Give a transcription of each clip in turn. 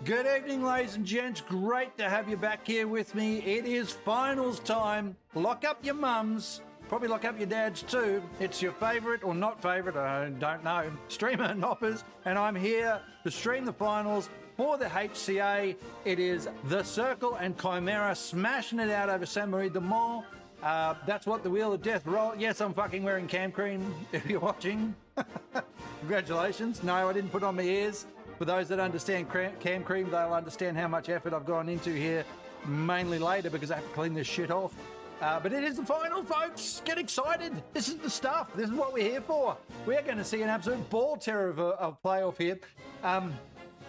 Good evening, ladies and gents. Great to have you back here with me. It is finals time. Lock up your mums. Probably lock up your dads too. It's your favourite or not favourite, I don't know, streamer Noppers, and I'm here to stream the finals for the HCA. It is The Circle and Chimera smashing it out over Saint Marie de Mont. That's what the Wheel of Death roll. Yes, I'm fucking wearing cam cream if you're watching. Congratulations. No, I didn't put on my ears. For those that understand cam cream, they'll understand how much effort I've gone into here, mainly later because I have to clean this shit off. But it is the final, folks. Get excited. This is the stuff. This is what we're here for. We're going to see an absolute ball terror of a playoff here.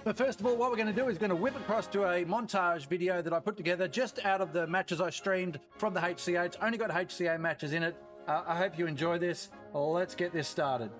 But first of all, what we're going to do is going to whip across to a montage video that I put together just out of the matches I streamed from the HCA. It's only got HCA matches in it. I hope you enjoy this. Let's get this started.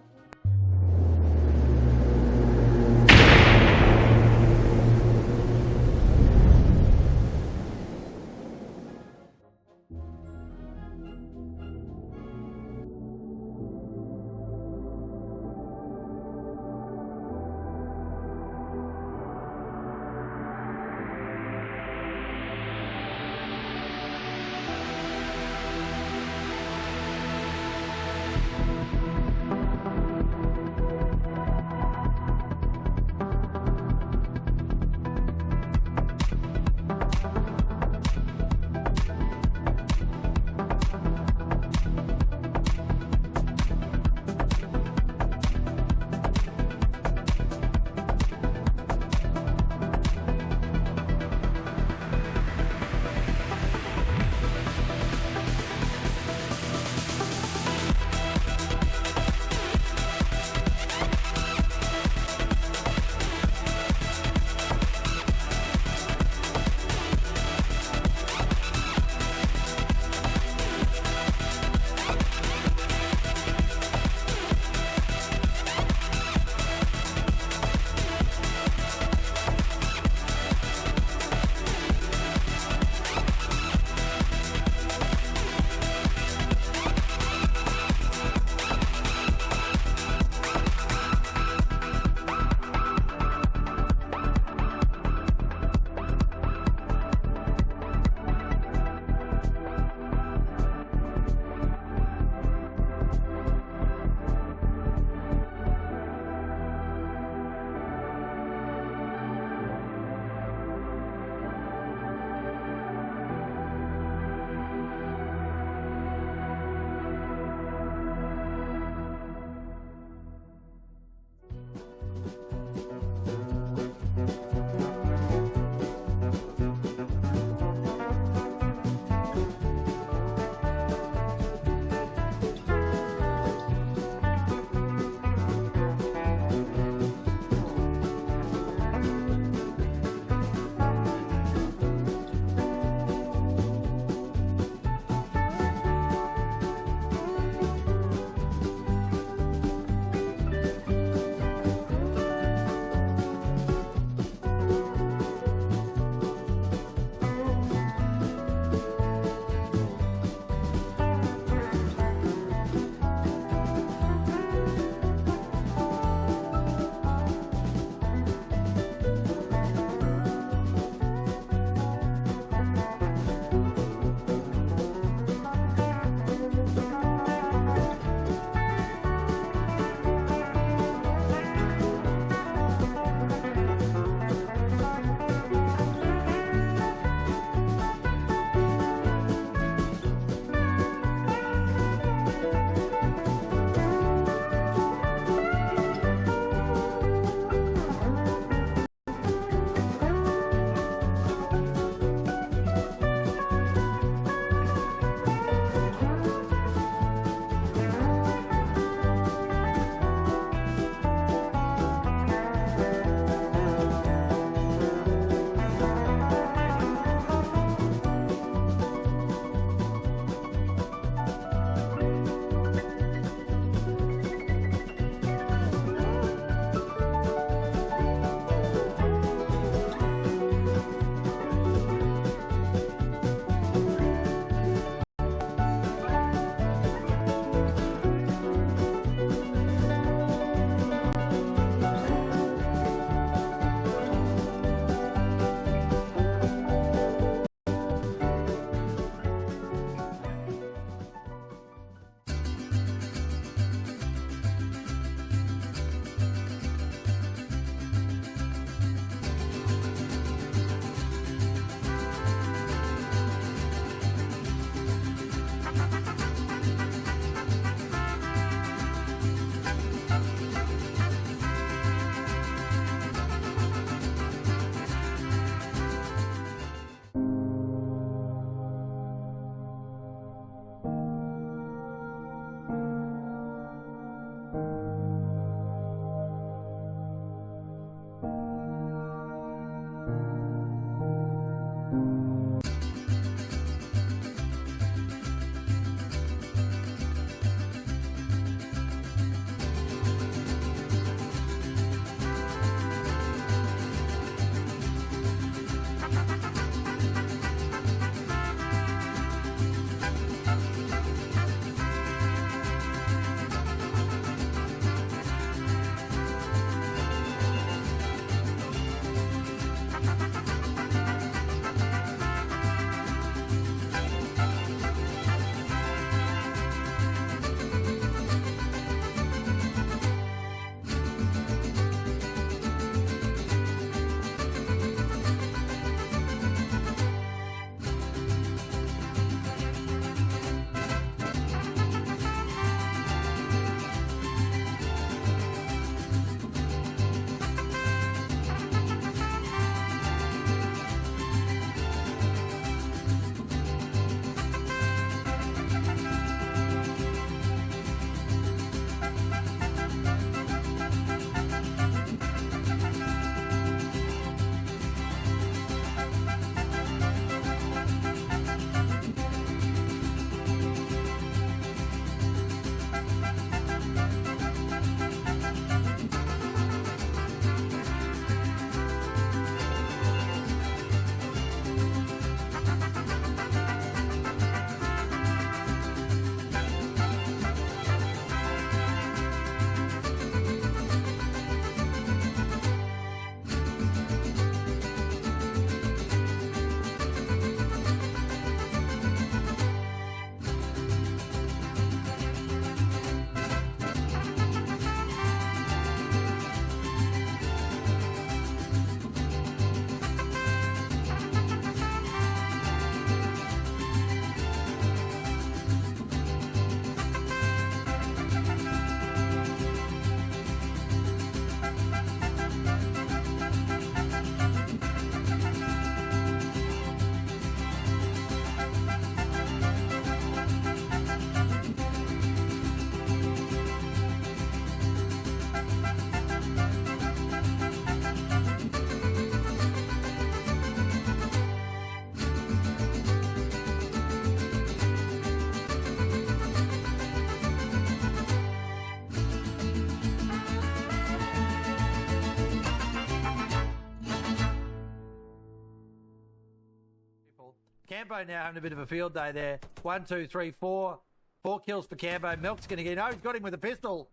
Cambo now having a bit of a field day there. 1, 2, 3, 4. 4 kills for Cambo. Milk's going to get... Oh, he's got him with a pistol.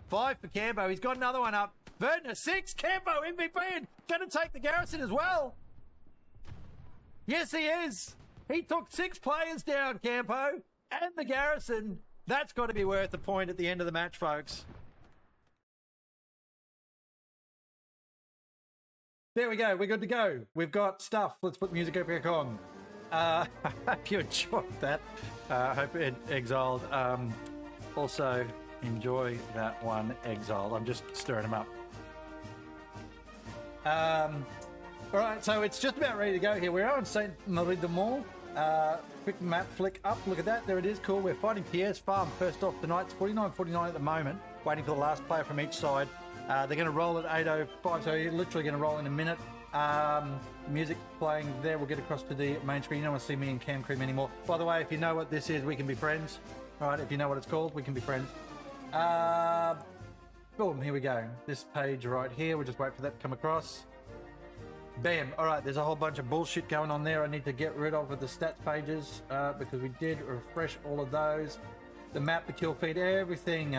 5 for Cambo. He's got another one up. Verna, 6. Cambo, MVP. And going to take the Garrison as well. Yes, he is. He took 6 players down, Campo. And the Garrison. That's got to be worth a point at the end of the match, folks. There we go. We're good to go. We've got stuff. Let's put music up here on. I hope you enjoyed that. I hope it exiled. Also, enjoy that one, exiled. I'm just stirring them up. All right, so it's just about ready to go here. We're on St. Marie de Mont. Quick map flick up. Look at that. There it is. Cool. We're fighting Pierre's Farm first off tonight. It's 49-49 at the moment. Waiting for the last player from each side. They're going to roll at 8:05, so you're literally going to roll in a minute. Music playing there. We'll get across to the main screen. You don't want to see me in Cam Cream anymore. By the way, if you know what this is, we can be friends. All right, if you know what it's called, we can be friends. Boom, here we go. This page right here. We'll just wait for that to come across. Bam. All right, there's a whole bunch of bullshit going on there I need to get rid of with the stats pages because we did refresh all of those. The map, the kill feed, everything.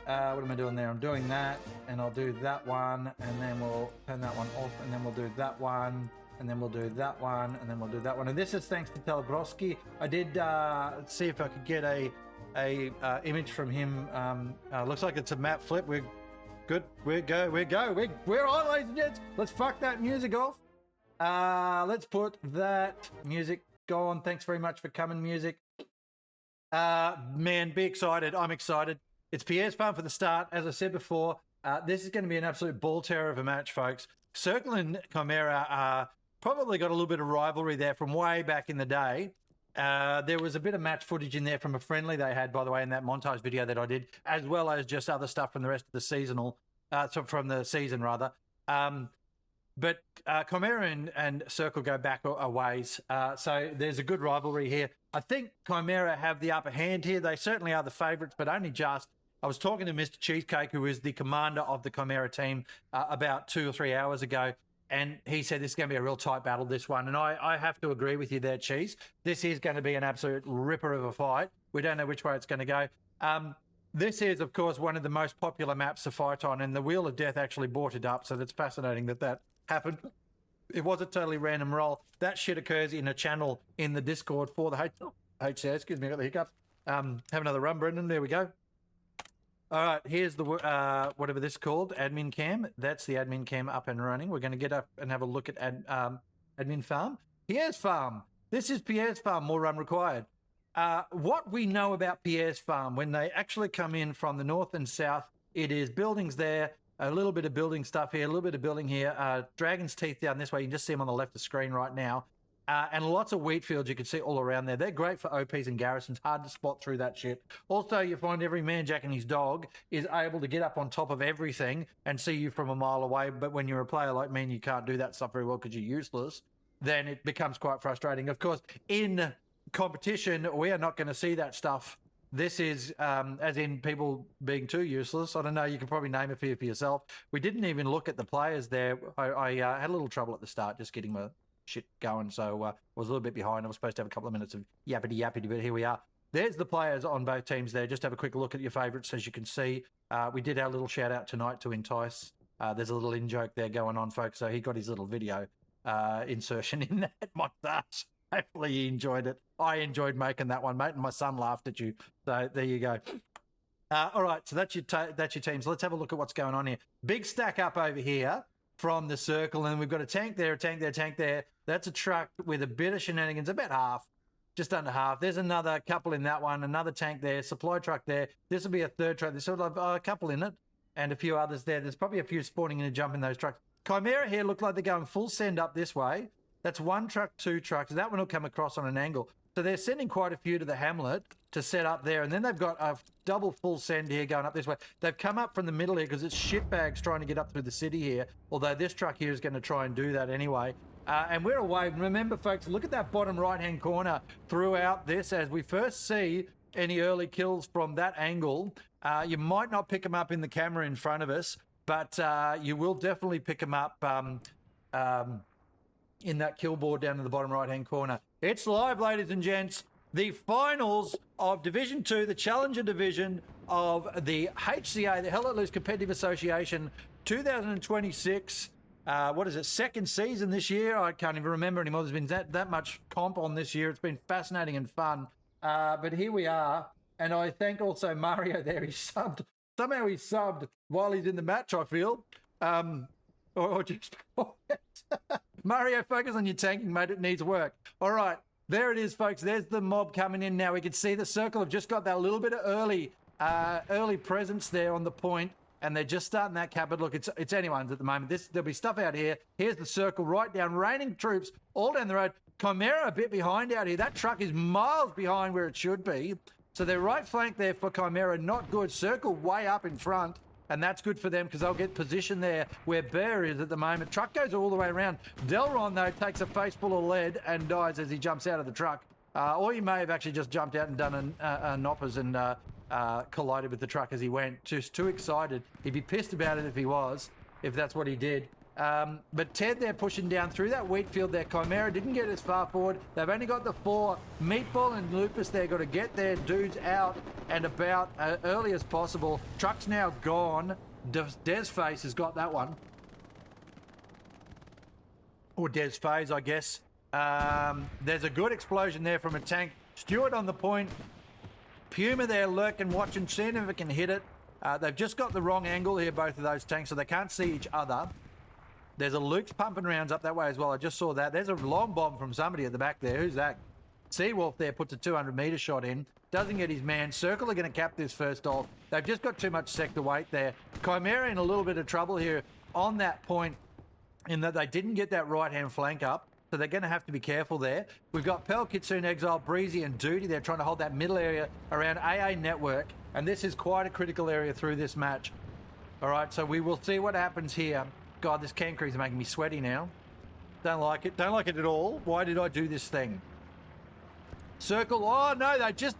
What am I doing there? I'm doing that, and I'll do that one, and then we'll turn that one off, and then we'll do that one, and then we'll do that one, and then we'll do that one. And this is thanks to Telebrowski. I did see if I could get a image from him. Looks like it's a map flip. We're good. We're on, ladies and gents. Let's fuck that music off. Let's put that music on. Thanks very much for coming, music. Man, be excited. I'm excited. It's Pierre's Farm for the start. As I said before, this is going to be an absolute ball terror of a match, folks. Circle and Chimera probably got a little bit of rivalry there from way back in the day. There was a bit of match footage in there from a friendly they had, by the way, in that montage video that I did, as well as just other stuff from the rest of the seasonal, from the season rather. But Chimera and Circle go back a ways, so there's a good rivalry here. I think Chimera have the upper hand here. They certainly are the favourites, but only just. I was talking to Mr. Cheesecake, who is the commander of the Chimera team, about 2 or 3 hours ago, and he said this is going to be a real tight battle, this one. And I have to agree with you there, Cheese. This is going to be an absolute ripper of a fight. We don't know which way it's going to go. This is, of course, one of the most popular maps to fight on, and the Wheel of Death actually brought it up, so that's fascinating that happened. It was a totally random roll. That shit occurs in a channel in the Discord for the HCA. Excuse me, I got the hiccups. Have another run, Brendan. There we go. All right, here's the, whatever this is called, admin cam. That's the admin cam up and running. We're going to get up and have a look at admin farm. Pierre's Farm. This is Pierre's Farm, more run required. What we know about Pierre's Farm, when they actually come in from the north and south, it is buildings there, a little bit of building stuff here, a little bit of building here, Dragon's Teeth down this way. You can just see them on the left of the screen right now. And lots of wheat fields you can see all around there. They're great for OPs and garrisons, hard to spot through that shit. Also, you find every man jack and his dog is able to get up on top of everything and see you from a mile away. But when you're a player like me and you can't do that stuff very well because you're useless, then it becomes quite frustrating. Of course, in competition, we are not going to see that stuff. This is, as in people being too useless. I don't know, you can probably name a few for yourself. We didn't even look at the players there. I had a little trouble at the start just getting my shit going, so I was a little bit behind. I was supposed to have a couple of minutes of yappity, but here we are. There's the players on both teams there. Just have a quick look at your favourites. As you can see, we did our little shout out tonight to Entice. There's a little in-joke there going on, folks, so he got his little video insertion in that montage. Hopefully he enjoyed it. I enjoyed making that one, mate, and my son laughed at you. So there you go. All right, so that's your teams. Let's have a look at what's going on here. Big stack up over here from the circle, and we've got a tank there, a tank there, a tank there. That's a truck with a bit of shenanigans, about half, just under half. There's another couple in that one, another tank there, supply truck there. This will be a third truck. There's sort of a couple in it, and a few others there. There's probably a few spawning in and jumping those trucks. Chimera here look like they're going full send up this way. That's one truck, two trucks. That one will come across on an angle. So they're sending quite a few to the hamlet to set up there. And then they've got a double full send here going up this way. They've come up from the middle here because it's shitbags trying to get up through the city here. Although this truck here is going to try and do that anyway. And we're away. Remember, folks, look at that bottom right-hand corner throughout this. As we first see any early kills from that angle, you might not pick them up in the camera in front of us, but you will definitely pick them up in that kill board down in the bottom right-hand corner. It's live, ladies and gents. The finals of Division 2, the Challenger Division of the HCA, the Hell Let Loose Competitive Association, 2026. What is it, second season this year? I can't even remember anymore. There's been that much comp on this year. It's been fascinating and fun. But here we are. And I thank also Mario there. He subbed. Somehow he subbed while he's in the match, I feel. Or just... Mario, focus on your tanking, mate. It needs work. All right. There it is, folks. There's the mob coming in now. We can see the circle have just got that little bit of early presence there on the point, and they're just starting that cap. But look, it's anyone's at the moment. There'll be stuff out here. Here's the circle right down, raining troops all down the road. Chimera a bit behind out here. That truck is miles behind where it should be. So their right flank there for Chimera, not good. Circle way up in front. And that's good for them because they'll get position there where Bear is at the moment. Truck goes all the way around. Delron, though, takes a face full of lead and dies as he jumps out of the truck. Or he may have actually just jumped out and done a knoppers and collided with the truck as he went. Just too excited. He'd be pissed about it if that's what he did. But Ted, they're pushing down through that wheat field there. Chimera didn't get as far forward. They've only got the 4. Meatball and Lupus, they've got to get their dudes out and about early as possible. Truck's now gone. Des Face has got that one. Or Des Phase, I guess. There's a good explosion there from a tank. Stewart on the point. Puma there lurking, watching, seeing if it can hit it. They've just got the wrong angle here, both of those tanks, so they can't see each other. There's a Luke's pumping rounds up that way as well. I just saw that. There's a long bomb from somebody at the back there. Who's that? Seawolf there puts a 200-meter shot in. Doesn't get his man. Circle are going to cap this first off. They've just got too much sector weight there. Chimera in a little bit of trouble here on that point in that they didn't get that right-hand flank up. So they're going to have to be careful there. We've got Pel, Kitsune, Exile, Breezy, and Duty. They're trying to hold that middle area around AA Network. And this is quite a critical area through this match. All right, so we will see what happens here. God, this cam crew is making me sweaty now. Don't like it. Don't like it at all. Why did I do this thing? Circle. Oh, no, they just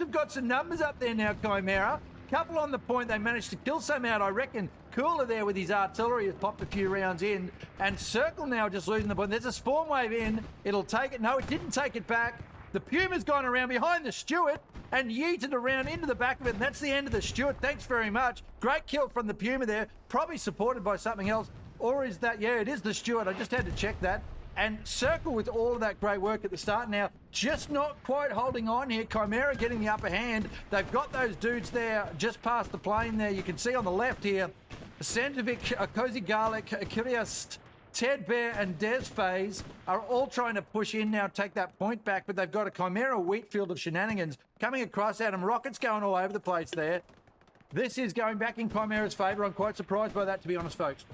have got some numbers up there now, Chimera. Couple on the point. They managed to kill some out, I reckon. Cooler there with his artillery has popped a few rounds in. And Circle now just losing the point. There's a spawn wave in. It'll take it. No, it didn't take it back. The Puma's gone around behind the Stewart and yeeted around into the back of it. And that's the end of the Stewart. Thanks very much. Great kill from the Puma there. Probably supported by something else. Or is that... Yeah, it is the Stewart. I just had to check that. And Circle with all of that great work at the start now. Just not quite holding on here. Chimera getting the upper hand. They've got those dudes there just past the plane there. You can see on the left here. Santovic, Cozy Garlic, Kyrgyz, Ted Bear and Des Phase are all trying to push in now, take that point back, but they've got a Chimera wheat field of shenanigans coming across at them. Rockets going all over the place there. This is going back in Chimera's favour. I'm quite surprised by that, to be honest, folks.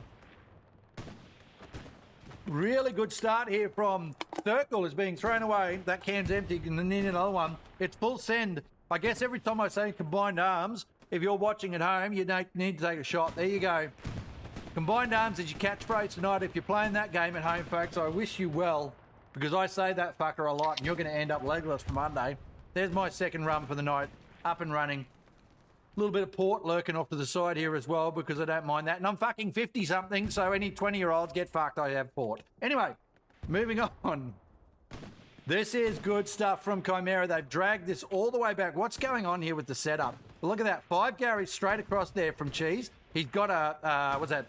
Really good start here from Circle is being thrown away. That can's empty and then another one. It's full send. I guess every time I say combined arms, if you're watching at home, you need to take a shot. There you go. Combined arms is your catchphrase tonight. If you're playing that game at home, folks, I wish you well, because I say that fucker a lot, and you're going to end up legless for Monday. There's my second run for the night, up and running. A little bit of port lurking off to the side here as well, because I don't mind that. And I'm fucking 50-something, so any 20-year-olds get fucked, I have port. Anyway, moving on. This is good stuff from Chimera. They've dragged this all the way back. What's going on here with the setup? Look at that. 5 Garys straight across there from Cheese. He's got a, what's that?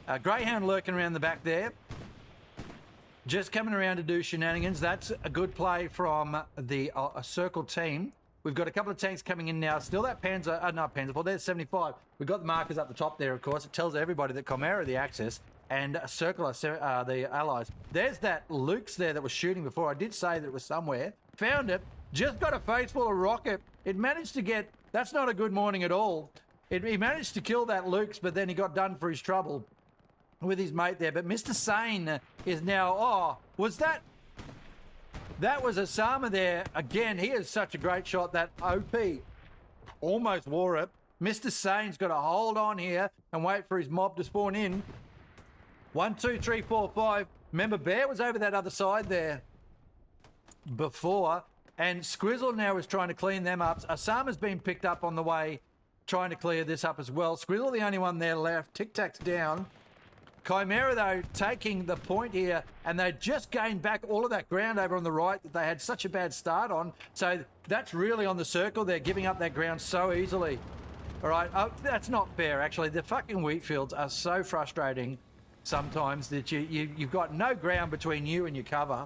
A Greyhound lurking around the back there. Just coming around to do shenanigans. That's a good play from the Circle team. We've got a couple of tanks coming in now. Still that Panzer, not Panzer, well, there's 75. We've got the markers up the top there, of course. It tells everybody that Chimera are the Axis and Circle are the Allies. There's that Luke's there that was shooting before. I did say that it was somewhere. Found it. Just got a face full of rocket. It managed to get... That's not a good morning at all. He managed to kill that Luke's, but then he got done for his trouble with his mate there. But Mr. Sane is now... Oh, was that... That was Osama there. Again, he is such a great shot. That OP almost wore it. Mr. Sane's got to hold on here and wait for his mob to spawn in. 1, 2, 3, 4, 5. Remember, Bear was over that other side there before. And Squizzle now is trying to clean them up. Osama's been picked up on the way, trying to clear this up as well. Squizzle, the only one there left. Tic Tac's down. Chimera, though, taking the point here, and they just gained back all of that ground over on the right that they had such a bad start on. So that's really on the Circle. They're giving up that ground so easily. All right, oh, that's not fair, actually. The fucking wheat fields are so frustrating sometimes that you've got no ground between you and your cover,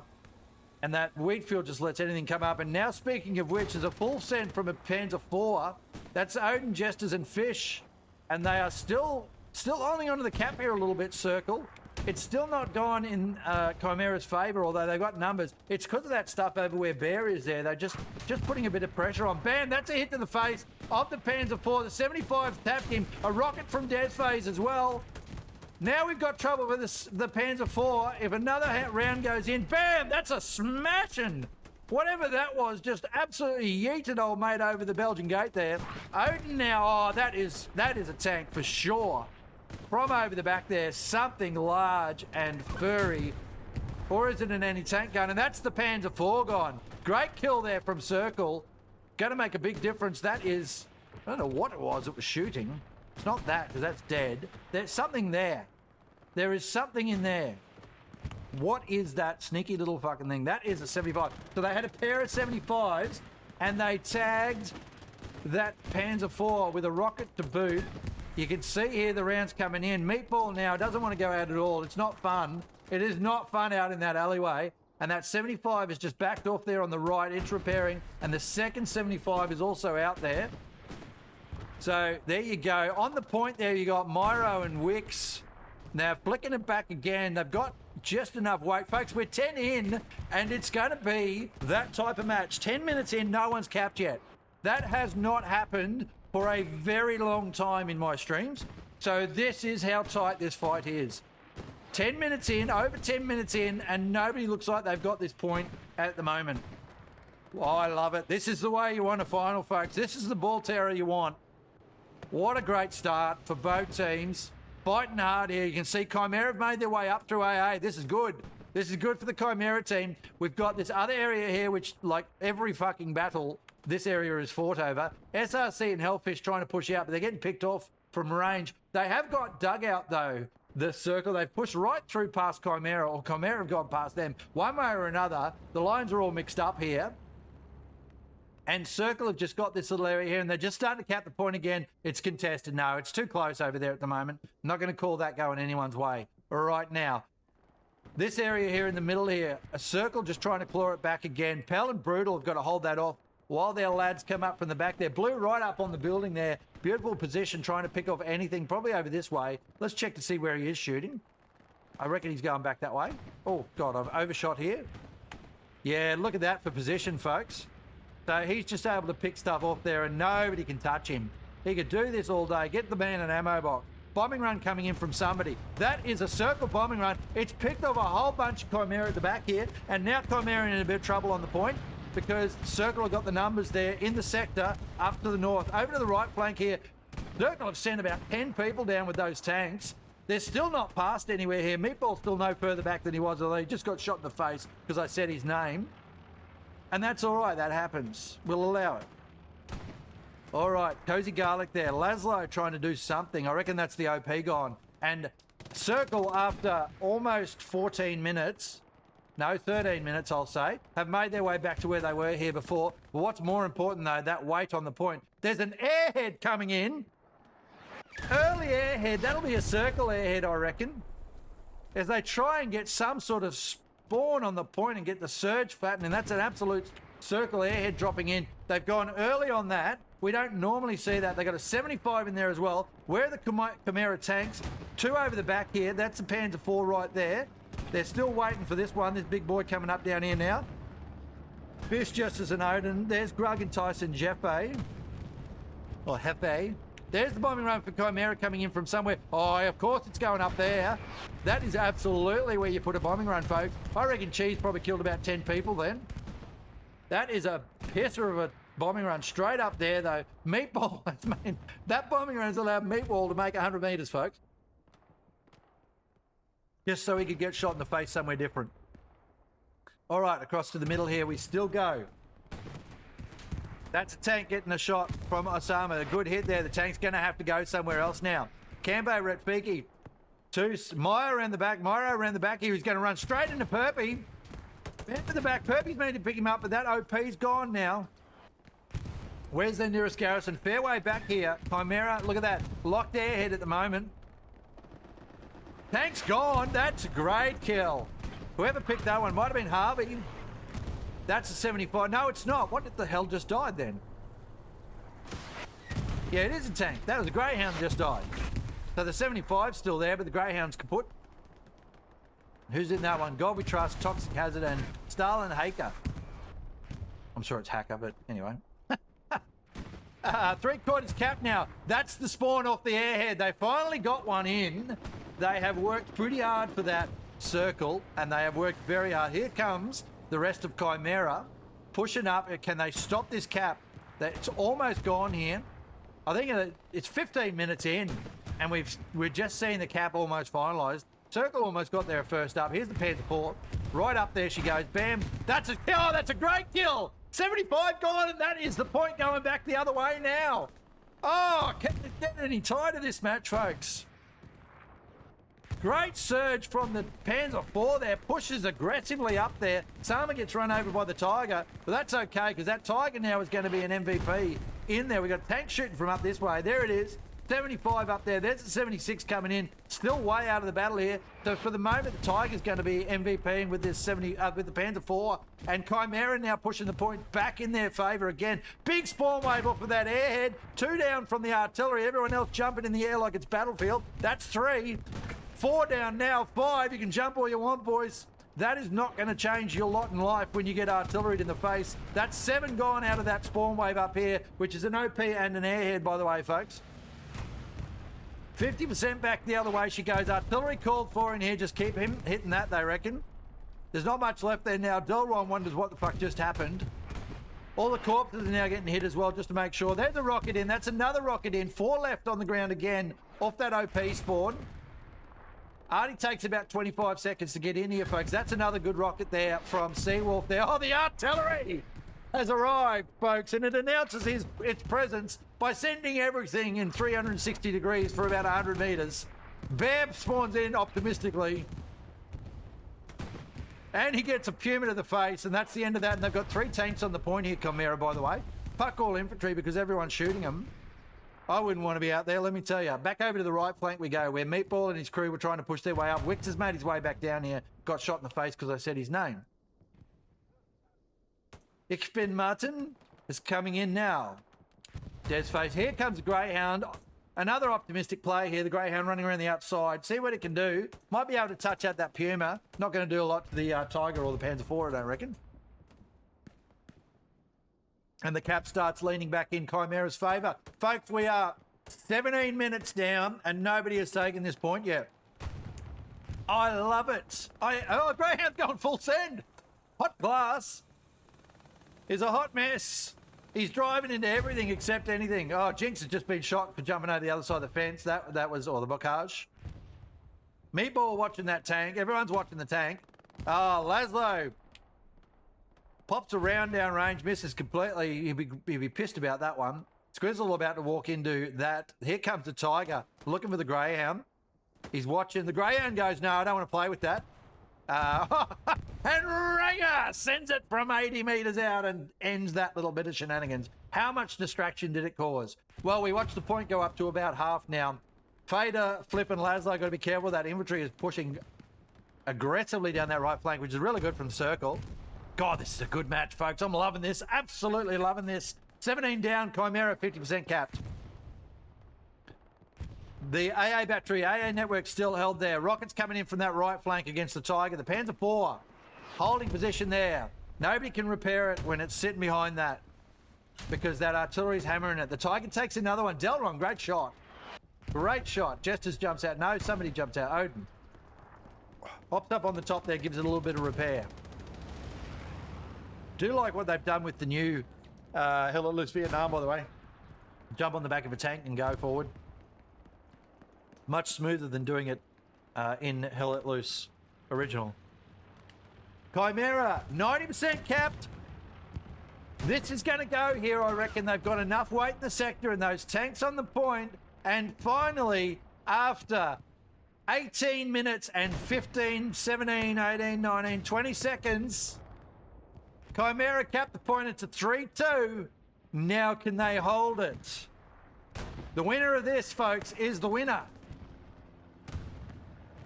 and that wheat field just lets anything come up. And now, speaking of which, there's a full send from a Panzer IV. That's Odin, Jesters, and Fish, and they are still holding onto the cap here a little bit, Circle. It's still not gone in Chimera's favour, although they've got numbers. It's because of that stuff over where Bear is there. They're just putting a bit of pressure on. Bam, that's a hit to the face of the Panzer IV. The 75's tapped him. A rocket from Death Phase as well. Now we've got trouble with the Panzer IV. If another round goes in, bam, that's a smashing. Whatever that was, just absolutely yeeted old mate over the Belgian gate there. Odin now, oh, that is a tank for sure. From over the back there, something large and furry. Or is it an anti-tank gun? And that's the Panzer IV gone. Great kill there from Circle. Going to make a big difference. That is, I don't know what it was shooting. It's not that, because that's dead. There's something there. There is something in there. What is that sneaky little fucking thing? That is a 75. So they had a pair of 75s, and they tagged that Panzer IV with a rocket to boot. You can see here the rounds coming in. Meatball now doesn't want to go out at all. It's not fun. It is not fun out in that alleyway. And that 75 is just backed off there on the right. It's repairing. And the second 75 is also out there. So there you go. On the point there, you got Myro and Wix. Now flicking it back again. They've got just enough weight. Folks, we're 10 in, and it's going to be that type of match. 10 minutes in, no one's capped yet. That has not happened for a very long time in my streams. So this is how tight this fight is. 10 minutes in, over 10 minutes in, and nobody looks like they've got this point at the moment. Oh, I love it. This is the way you want a final, folks. This is the ball terror you want. What a great start for both teams. Fighting hard here. You can see Chimera have made their way up through AA. This is good. This is good for the Chimera team. We've got this other area here, which, like every fucking battle, this area is fought over. SRC and Hellfish trying to push out, but they're getting picked off from range. They have got dugout, though, the Circle. They've pushed right through past Chimera, or Chimera have gone past them. One way or another, the lines are all mixed up here. And Circle have just got this little area here, and they're just starting to cap the point again. It's contested. No, it's too close over there at the moment. I'm not going to call that going anyone's way right now. This area here in the middle here, a Circle just trying to claw it back again. Pell and Brutal have got to hold that off while their lads come up from the back there. Blue right up on the building there. Beautiful position, trying to pick off anything, probably over this way. Let's check to see where he is shooting. I reckon he's going back that way. Oh, God, I've overshot here. Yeah, look at that for position, folks. So he's just able to pick stuff off there, and nobody can touch him. He could do this all day. Get the man an ammo box. Bombing run coming in from somebody. That is a Circle bombing run. It's picked off a whole bunch of Chimera at the back here, and now Chimera in a bit of trouble on the point, because Circle have got the numbers there in the sector up to the north. Over to the right flank here, Circle have sent about 10 people down with those tanks. They're still not past anywhere here. Meatball's still no further back than he was, although he just got shot in the face because I said his name. And that's all right. That happens. We'll allow it. All right. Cozy Garlic there. Laszlo trying to do something. I reckon that's the OP gone. And Circle, after almost 14 minutes... No, 13 minutes, I'll say, have made their way back to where they were here before. But what's more important, though, that weight on the point. There's an airhead coming in. Early airhead. That'll be a Circle airhead, I reckon. As they try and get some sort of spawn on the point and get the surge flattening. That's an absolute Circle airhead dropping in. They've gone early on that. We don't normally see that. They got a 75 in there as well. Where are the Chimera tanks? 2 over the back here. That's a Panzer IV right there. They're still waiting for this one. This big boy coming up down here now. Fish just as an Odin. There's Grug and Tyson Jefe. Or Hefe. There's the bombing run for Chimera coming in from somewhere. Oh, of course it's going up there. That is absolutely where you put a bombing run, folks. I reckon Cheese probably killed about 10 people then. That is a pisser of a bombing run straight up there, though. Meatball, I mean, that bombing run's allowed Meatball to make 100 metres, folks. Just so he could get shot in the face somewhere different. All right, across to the middle here, we still go. That's a tank getting a shot from Osama. A good hit there. The tank's going to have to go somewhere else now. Cambo Retfiki Two, Meyer around the back. Meyer around the back. He was going to run straight into Perpy. Into the back. Perpy's meant to pick him up, but that OP's gone now. Where's the nearest garrison? Fairway back here. Chimera, look at that. Locked airhead at the moment. Tank's gone. That's a great kill. Whoever picked that one might have been Harvey. That's a 75. No, it's not. What the hell just died then? Yeah, it is a tank. That was a Greyhound just died. So the 75's still there, but the Greyhound's kaput. Who's in that one? God We Trust, Toxic Hazard, and Stalin Haker. I'm sure it's Hacker, but anyway. 3/4 cap now. That's the spawn off the airhead. They finally got one in. They have worked pretty hard for that circle, and they have worked very hard. Here comes the rest of Chimera pushing up. Can they stop this cap? It's almost gone here. I think it's 15 minutes in, and we're just seeing the cap almost finalised. Circle almost got there first up. Here's the Panther 4. Right up there she goes. Bam. That's a great kill. 75 gone, and that is the point going back the other way now. Oh, can it get any tighter this match, folks? Great surge from the Panzer 4 there. Pushes aggressively up there. Sama gets run over by the Tiger, but that's okay because that Tiger now is going to be an MVP in there. We've got a tank shooting from up this way. There it is. 75 up there. There's the 76 coming in. Still way out of the battle here. So for the moment, the Tiger's going to be MVP with this with the Panther 4. And Chimera now pushing the point back in their favour again. Big spawn wave off of that airhead. 2 down from the artillery. Everyone else jumping in the air like it's battlefield. That's 3. 4 down now. 5. You can jump all you want, boys. That is not going to change your lot in life when you get artilleried in the face. That's 7 gone out of that spawn wave up here, which is an OP and an airhead, by the way, folks. 50% back the other way she goes. Artillery called for in here. Just keep him hitting that, they reckon. There's not much left there now. Delron wonders what the fuck just happened. All the corpses are now getting hit as well, just to make sure. There's a rocket in. That's another rocket in. 4 left on the ground again off that OP spawn. Only takes about 25 seconds to get in here, folks. That's another good rocket there from Seawolf there. Oh, the artillery has arrived, folks, and it announces its presence by sending everything in 360 degrees for about 100 metres. Bab spawns in optimistically. And he gets a Puma to the face, and that's the end of that. And they've got 3 tanks on the point here, Chimera, by the way. Fuck all infantry because everyone's shooting them. I wouldn't want to be out there, let me tell you. Back over to the right flank we go, where Meatball and his crew were trying to push their way up. Wix has made his way back down here. Got shot in the face because I said his name. Ich bin Martin is coming in now. Dead's face. Here comes the Greyhound. Another optimistic play here. The Greyhound running around the outside. See what it can do. Might be able to touch out that Puma. Not going to do a lot to the Tiger or the Panzer 4, I don't reckon. And the cap starts leaning back in Chimera's favour. Folks, we are 17 minutes down and nobody has taken this point yet. I love it. Greyhound's going full send. Hot glass is a hot mess. He's driving into everything except anything. Oh, Jinx has just been shot for jumping over the other side of the fence. That was, or the bocage. Meatball watching that tank. Everyone's watching the tank. Oh, Laszlo pops a round down range, misses completely. He'd be pissed about that one. Squizzle about to walk into that. Here comes the Tiger looking for the Greyhound. He's watching. The Greyhound goes, no, I don't want to play with that. And Ranger sends it from 80 metres out and ends that little bit of shenanigans. How much distraction did it cause? Well, we watched the point go up to about half now. Fader, Flip, and Laszlo got to be careful. That infantry is pushing aggressively down that right flank, which is really good from Circle. God, this is a good match, folks. I'm loving this. Absolutely loving this. 17 down, Chimera 50% capped. The AA battery, AA network still held there. Rockets coming in from that right flank against the Tiger. The Panzer 4 holding position there. Nobody can repair it when it's sitting behind that because that artillery's hammering it. The Tiger takes another one. Delron, great shot. Great shot. Jesters jumps out. No, somebody jumps out. Odin. Hops up on the top there, gives it a little bit of repair. Do like what they've done with the new Hell at Loose Vietnam, by the way. Jump on the back of a tank and go forward. Much smoother than doing it in Hell at Loose original. Chimera, 90% capped. This is going to go here, I reckon. They've got enough weight in the sector and those tanks on the point. And finally, after 18 minutes and 15, 17, 18, 19, 20 seconds. Chimera capped the point. It's a 3-2. Now can they hold it? The winner of this, folks, is the winner.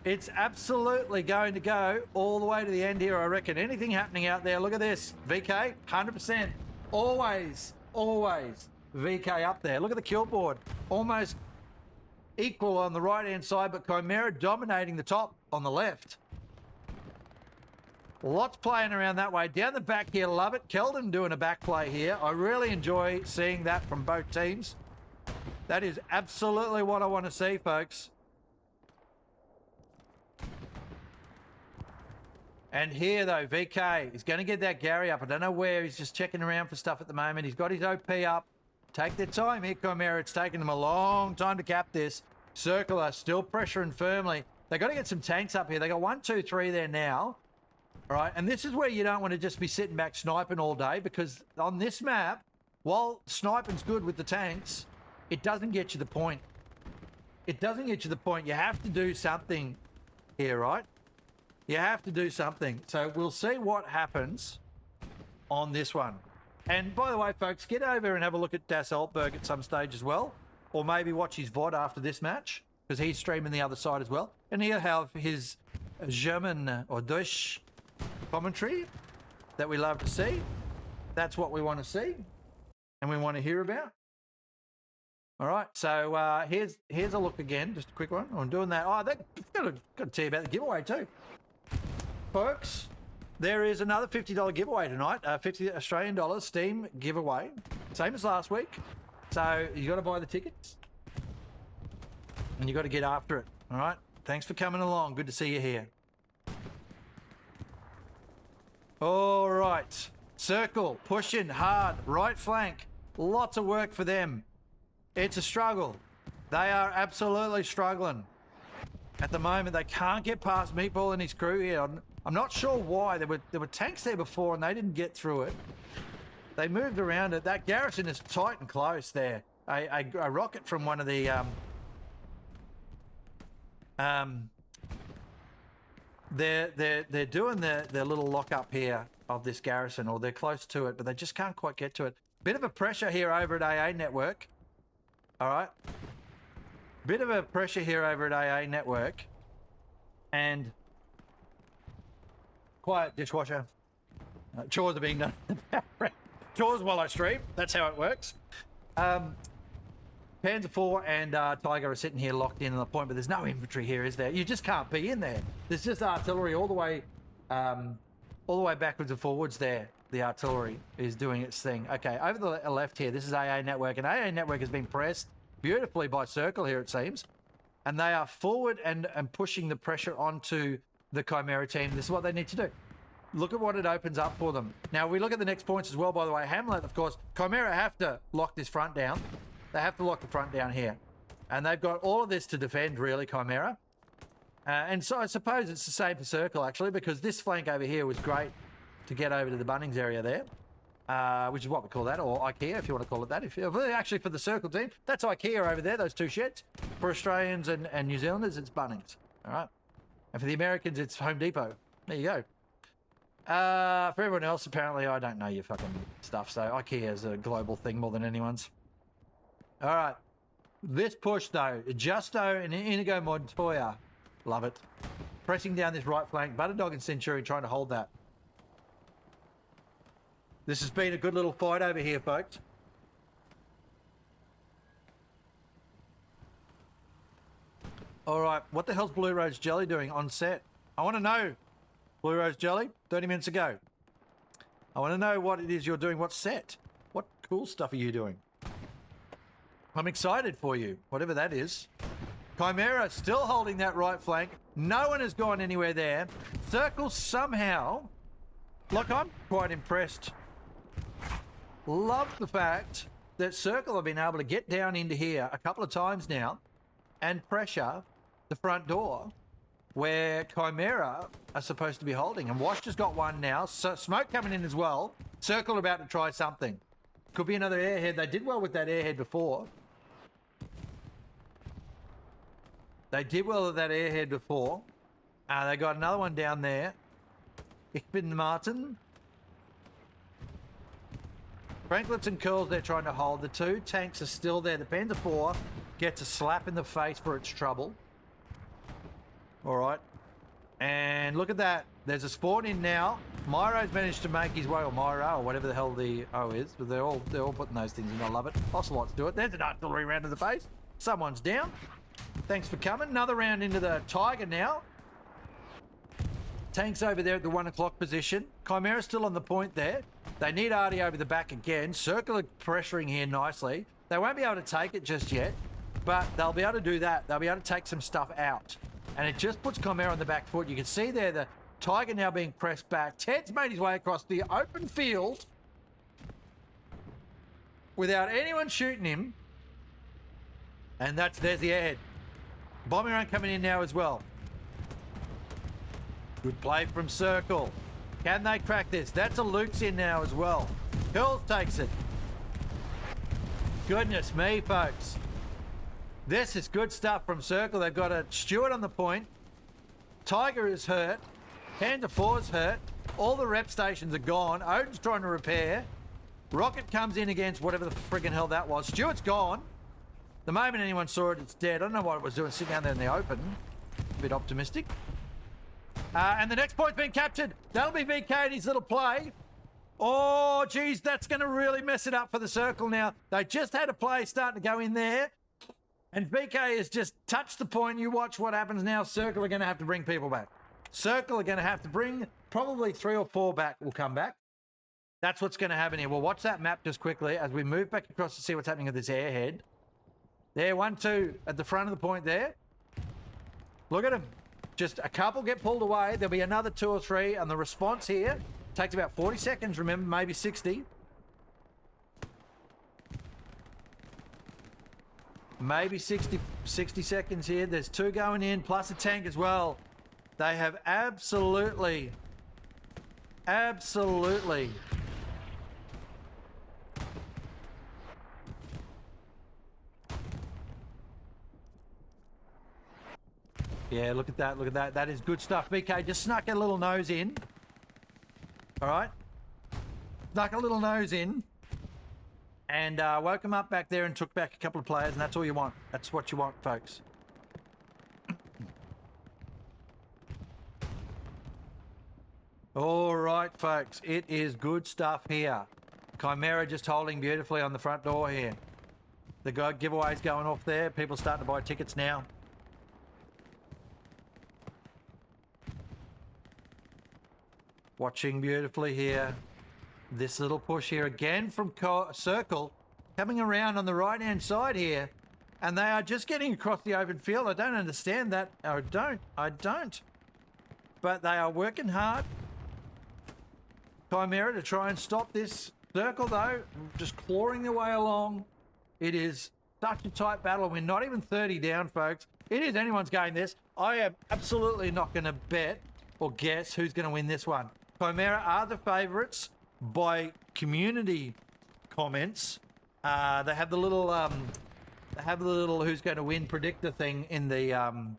It's absolutely going to go all the way to the end here, I reckon. Anything happening out there, look at this. VK, 100%. Always, always VK up there. Look at the kill board. Almost equal on the right-hand side, but Chimera dominating the top on the left. Lots playing around that way. Down the back here, love it. Keldon doing a back play here. I really enjoy seeing that from both teams. That is absolutely what I want to see, folks. And here, though, VK is going to get that Gary up. I don't know where. He's just checking around for stuff at the moment. He's got his OP up. Take their time here, Chimera. It's taken them a long time to cap this. Circular still pressuring firmly. They've got to get some tanks up here. They got 1, 2, 3 there now. All right, and this is where you don't want to just be sitting back sniping all day, because on this map, while sniping's good with the tanks, it doesn't get you the point. It doesn't get you the point. You have to do something here, right? You have to do something. So we'll see what happens on this one. And by the way, folks, get over and have a look at Das Altberg at some stage as well. Or maybe watch his VOD after this match, because he's streaming the other side as well. And he'll have his German or Deutsch commentary that we love to see. That's what we want to see and we want to hear about. All right, so here's a look again, just a quick one. I'm doing that. Oh, got to tell you about the giveaway too. Folks, there is another $50 giveaway tonight, 50 Australian dollars Steam giveaway, same as last week. So you got to buy the tickets and you got to get after it. All right, thanks for coming along. Good to see you here. All right, Circle pushing hard, right flank, lots of work for them. It's a struggle. They are absolutely struggling at the moment. They can't get past Meatball and his crew here. I'm not sure why. There were tanks there before and they didn't get through it. They moved around it. That garrison is tight and close there. A rocket from one of the they're doing their little lock up here of this garrison, or they're close to it, but they just can't quite get to it. Bit of a pressure here over at AA Network. All right. Bit of a pressure here over at AA Network. And quiet dishwasher. Chores are being done in the background. Chores while I stream. That's how it works. Panzer 4 and Tiger are sitting here locked in on the point, but there's no infantry here, is there? You just can't be in there. There's just artillery all the way backwards and forwards there. The artillery is doing its thing. Okay, over the left here, this is AA Network, and AA Network has been pressed beautifully by Circle here, it seems. And they are forward and pushing the pressure onto the Chimera team. This is what they need to do. Look at what it opens up for them. Now, we look at the next points as well, by the way. Hamlet, of course, Chimera have to lock this front down. They have to lock the front down here. And they've got all of this to defend, really, Chimera. And so I suppose it's the same for Circle, actually, because this flank over here was great to get over to the Bunnings area there, which is what we call that, or IKEA, if you want to call it that. Actually, for the Circle team, that's IKEA over there, those two sheds. For Australians and New Zealanders, it's Bunnings, all right? And for the Americans, it's Home Depot. There you go. For everyone else, apparently, I don't know your fucking stuff, so IKEA is a global thing more than anyone's. All right. This push, though, Justo and Inigo Montoya, love it. Pressing down this right flank, Butterdog and Centurion trying to hold that. This has been a good little fight over here, folks. All right, what the hell's Blue Rose Jelly doing on set? I want to know, Blue Rose Jelly, 30 minutes ago. I want to know what it is you're doing. What's set? What cool stuff are you doing? I'm excited for you, whatever that is. Chimera still holding that right flank. No one has gone anywhere there. Circle somehow. Look, I'm quite impressed. Love the fact that Circle have been able to get down into here a couple of times now and pressure the front door where Chimera are supposed to be holding. And Wash just got one now. So smoke coming in as well. Circle about to try something. Could be another airhead. They did well with that airhead before. They did well at that airhead before. They got another one down there. Ich bin Martin. Franklins and Curls, they're trying to hold. The two tanks are still there. The Panzer IV gets a slap in the face for its trouble. All right. And look at that. There's a spawn in now. Myro's managed to make his way, or Myra, or whatever the hell the O is, but they're all putting those things in. I love it. Ocelots do it. There's an artillery round to the face. Someone's down. Thanks for coming. Another round into the Tiger now. Tanks over there at the 1 o'clock position. Chimera still on the point there. They need Artie over the back again. Circle pressuring here nicely. They won't be able to take it just yet, but they'll be able to do that. They'll be able to take some stuff out. And it just puts Chimera on the back foot. You can see there the Tiger now being pressed back. Ted's made his way across the open field without anyone shooting him. And there's the airhead. Bombing run coming in now as well. Good play from Circle. Can they crack this? That's a Luke's in now as well. Curls takes it. Goodness me, folks. This is good stuff from Circle. They've got a Stewart on the point. Tiger is hurt. Panzer IV's hurt. All the rep stations are gone. Odin's trying to repair. Rocket comes in against whatever the friggin' hell that was. Stewart's gone. The moment anyone saw it, it's dead. I don't know what it was doing sitting down there in the open. A bit optimistic. And the next point's been captured. That'll be VK and his little play. Oh, geez, that's going to really mess it up for the Circle now. They just had a play starting to go in there. And VK has just touched the point. You watch what happens now. Circle are going to have to bring people back. Circle are going to have to bring probably 3 or 4 back will come back. That's what's going to happen here. We'll watch that map just quickly as we move back across to see what's happening with this airhead. There, 1, 2 at the front of the point there. Look at them. Just a couple get pulled away. There'll be another 2 or 3. And the response here takes about 40 seconds, remember, maybe 60. Maybe 60 seconds here. There's 2 going in, plus a tank as well. They have absolutely... Yeah, look at that, look at that. That is good stuff. BK just snuck a little nose in. All right. Snuck a little nose in. And woke him up back there and took back a couple of players, and that's all you want. That's what you want, folks. All right, folks. It is good stuff here. Chimera just holding beautifully on the front door here. The giveaways going off there. People starting to buy tickets now. Watching beautifully here. This little push here again from Circle. Coming around on the right-hand side here. And they are just getting across the open field. I don't understand that. I don't. But they are working hard. Chimera to try and stop this. Circle, though, just clawing their way along. It is such a tight battle. We're not even 30 down, folks. It is anyone's game, this. I am absolutely not going to bet or guess who's going to win this one. Chimera are the favourites by community comments. They have the little who's going to win predictor thing in the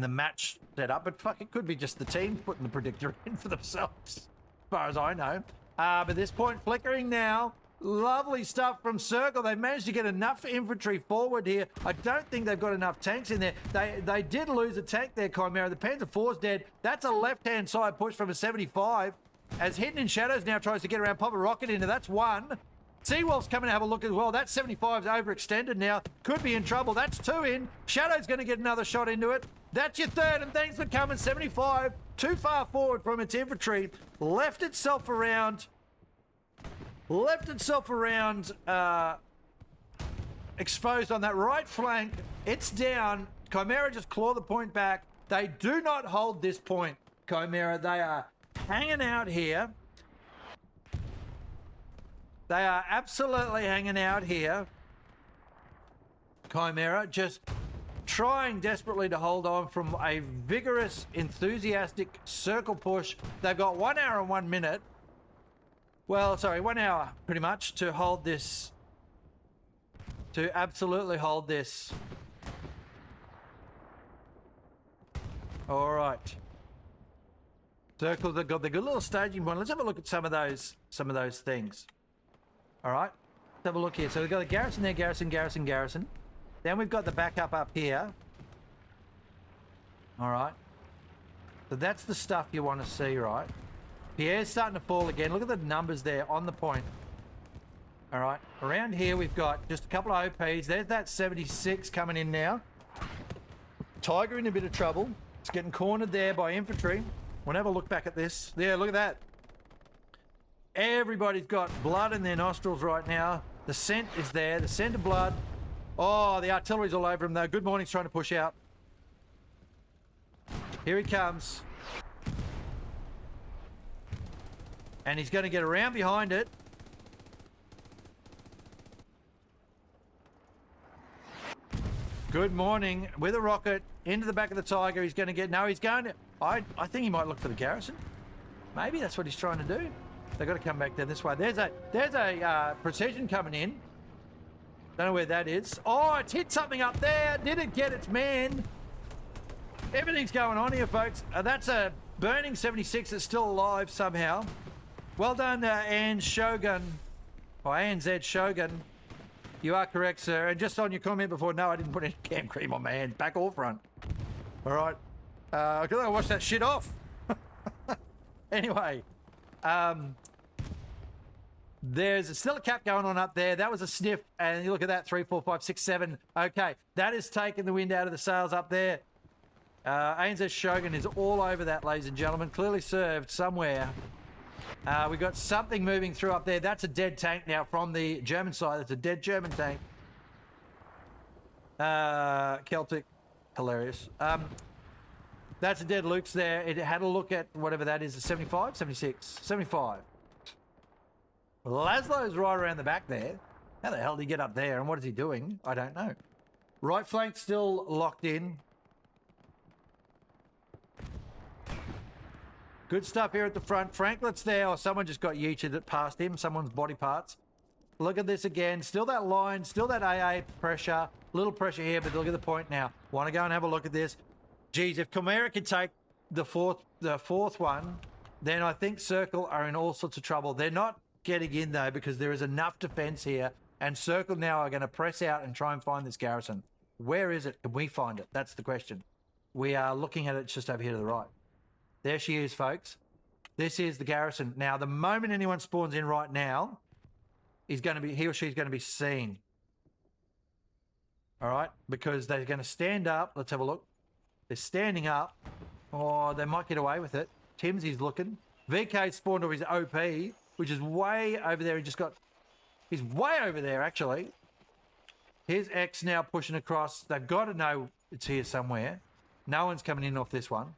match setup, but fuck, it could be just the teams putting the predictor in for themselves, as far as I know. But this point flickering now. Lovely stuff from Circle. They managed to get enough infantry forward here. I don't think they've got enough tanks in there. They did lose a tank there, Chimera. The Panzer IV's dead. That's a left-hand side push from a 75. As Hidden in Shadows now tries to get around, pop a rocket into. That's 1. Seawolf's coming to have a look as well. That 75's overextended now. Could be in trouble. That's 2 in. Shadow's going to get another shot into it. That's your 3rd, and thanks for coming. 75, too far forward from its infantry. Left itself around, exposed on that right flank. It's down. Chimera just claw the point back. They do not hold this point, Chimera. They are hanging out here. They are absolutely hanging out here. Chimera just trying desperately to hold on from a vigorous, enthusiastic Circle push. They've got 1 hour and 1 minute. Well, sorry, 1 hour pretty much to hold this. To absolutely hold this. All right. Circle, they've got the good little staging point. Let's have a look at some of those things. All right. Let's have a look here. So we've got the garrison there, garrison. Then we've got the backup up here. All right. So that's the stuff you want to see, right? Pierre's starting to fall again. Look at the numbers there on the point. All right. Around here, we've got just a couple of OPs. There's that 76 coming in now. Tiger in a bit of trouble. It's getting cornered there by infantry. We'll have a look back at this. Yeah, look at that. Everybody's got blood in their nostrils right now. The scent is there. The scent of blood. Oh, the artillery's all over him, though. Good Morning's trying to push out. Here he comes. And he's going to get around behind it. Good Morning with a rocket into the back of the Tiger. He's going to get... No, he's going to... I think he might look for the garrison. Maybe that's what he's trying to do. They've got to come back there this way. There's a precision coming in. Don't know where that is. Oh, it's hit something up there. Did it get its man? Everything's going on here, folks. That's a burning 76 that's still alive somehow. Well done, ANZ Shogun. You are correct, sir. And just on your comment before, no, I didn't put any cam cream on my hand. Back or front. All right. I gotta wash that shit off. Anyway, there's still a cap going on up there. That was a sniff, and you look at that, 3, 4, 5, 6, 7. Okay, that is taking the wind out of the sails up there. ANZ Shogun is all over that, ladies and gentlemen. Clearly served somewhere. We got something moving through up there. That's a dead tank now from the German side. That's a dead German tank. Celtic, hilarious. That's a dead Luke's there. It had a look at whatever that is, a 75, 76, 75. Laszlo's right around the back there. How the hell did he get up there and what is he doing? I don't know. Right flank still locked in. Good stuff here at the front. Franklin's there. Oh, someone just got yeeted past him. Someone's body parts. Look at this again. Still that line. Still that AA pressure. Little pressure here, but look at the point now. Want to go and have a look at this. Geez, if Chimera can take the fourth one, then I think Circle are in all sorts of trouble. They're not getting in, though, because there is enough defense here. And Circle now are going to press out and try and find this garrison. Where is it? Can we find it? That's the question. We are looking at it just over here to the right. There she is, folks. This is the garrison. Now, the moment anyone spawns in right now, he or she's going to be seen. All right? Because they're going to stand up. Let's have a look. They're standing up. Oh, they might get away with it. Timsy's looking. VK spawned off his OP, which is way over there. He's way over there, actually. Here's X now pushing across. They've got to know it's here somewhere. No one's coming in off this one.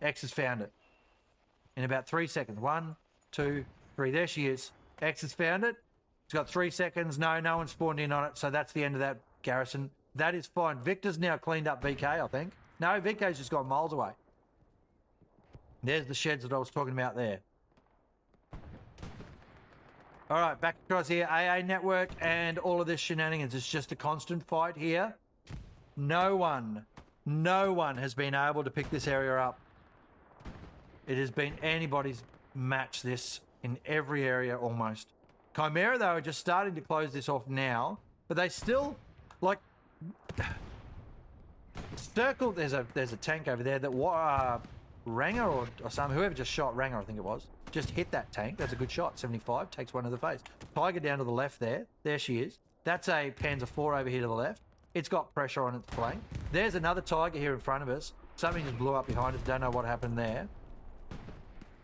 X has found it. In about 3 seconds. 1, 2, 3. There she is. X has found it. It's got 3 seconds. No one spawned in on it. So that's the end of that garrison. That is fine. Victor's now cleaned up VK, I think. No, VK's just gone miles away. There's the sheds that I was talking about there. All right, back across here. AA network and all of this shenanigans. It's just a constant fight here. No one has been able to pick this area up. It has been anybody's match this in every area almost. Chimera, though, are just starting to close this off now, but they still, like, Circle, there's a tank over there that Ranger or some, whoever just shot Ranger, I think it was, just hit that tank. That's a good shot. 75, takes one to the face. Tiger down to the left there. There she is. That's a Panzer IV over here to the left. It's got pressure on its flank. There's another Tiger here in front of us. Something just blew up behind us. Don't know what happened there.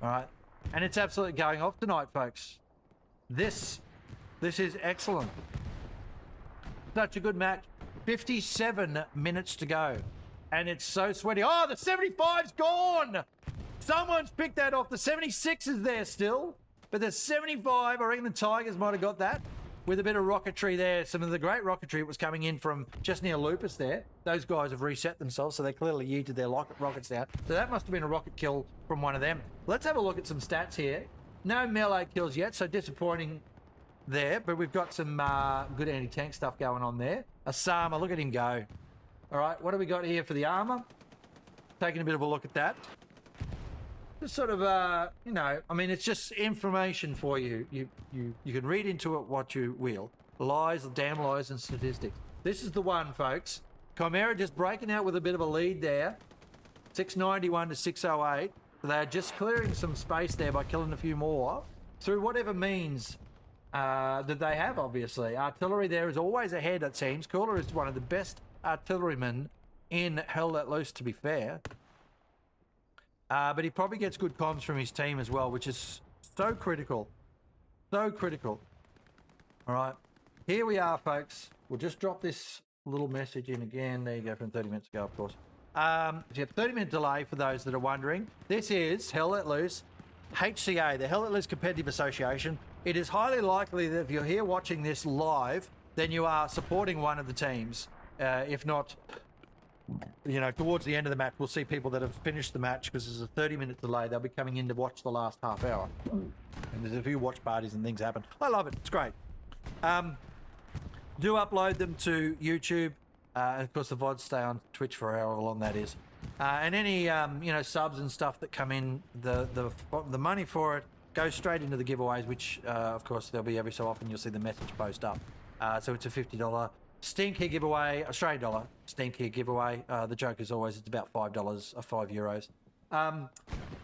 All right. And it's absolutely going off tonight, folks. This is excellent. Such a good match. 57 minutes to go. And it's so sweaty. Oh, the 75's gone! Someone's picked that off. The 76 is there still. But the 75, I reckon the Tigers might have got that. With a bit of rocketry there. Some of the great rocketry was coming in from just near Lupus there. Those guys have reset themselves, so they clearly yeeted their rockets down. So that must have been a rocket kill from one of them. Let's have a look at some stats here. No melee kills yet, so disappointing there. But we've got some good anti-tank stuff going on there. Osama, look at him go. All right, what do we got here for the armor? taking a bit of a look at that. Just sort of, you know, I mean, it's just information for you. You can read into it what you will. Lies, damn lies, and statistics. This is the one, folks. Chimera just breaking out with a bit of a lead there. 691 to 608. They're just clearing some space there by killing a few more through whatever means that they have, obviously. Artillery there is always ahead, it seems. Cooler is one of the best artillerymen in Hell Let Loose, to be fair. But he probably gets good comms from his team as well, which is so critical. So critical. All right. Here we are, folks. We'll just drop this little message in again. There you go, from 30 minutes ago, of course. So you have 30-minute delay for those that are wondering. This is Hell Let Loose, HCA, the Hell Let Loose Competitive Association. It is highly likely that if you're here watching this live, then you are supporting one of the teams. If not, you know, towards the end of the match, we'll see people that have finished the match because there's a 30-minute delay. They'll be coming in to watch the last half hour. And there's a few watch parties and things happen. I love it. It's great. Do upload them to YouTube. Of course, the VODs stay on Twitch for however long that is. And any, you know, subs and stuff that come in, the money for it goes straight into the giveaways, which, of course, there'll be every so often you'll see the message post up. So it's a $50 Stinky giveaway, Australian dollar Stinky giveaway. The joke is always it's about $5 or €5.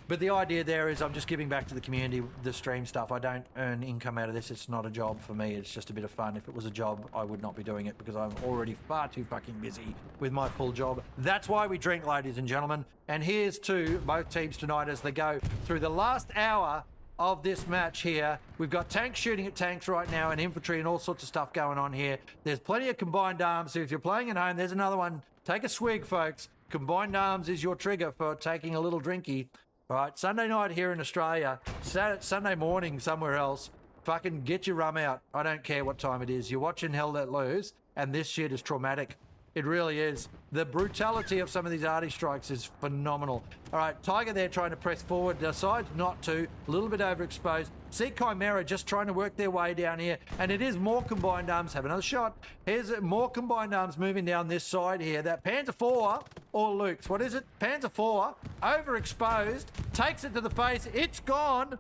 But the idea there is I'm just giving back to the community, the stream stuff. I don't earn income out of this. It's not a job for me. It's just a bit of fun. If it was a job, I would not be doing it because I'm already far too fucking busy with my full job. That's why we drink, ladies and gentlemen. And here's to both teams tonight as they go through the last hour of this match here. We've got tanks shooting at tanks right now and infantry and all sorts of stuff going on here. There's plenty of combined arms. So if you're playing at home, there's another one. Take a swig, folks. Combined arms is your trigger for taking a little drinky. All right, Sunday night here in Australia, Sunday morning somewhere else, fucking get your rum out. I don't care what time it is. You're watching Hell Let Loose, and this shit is traumatic. It really is. The brutality of some of these arty strikes is phenomenal. All right, Tiger there trying to press forward, decides not to, a little bit overexposed. See Chimera just trying to work their way down here, and it is more combined arms. Have another shot. Here's more combined arms moving down this side here. That Panzer IV or Luke's, what is it? Panzer IV, overexposed, takes it to the face. It's gone.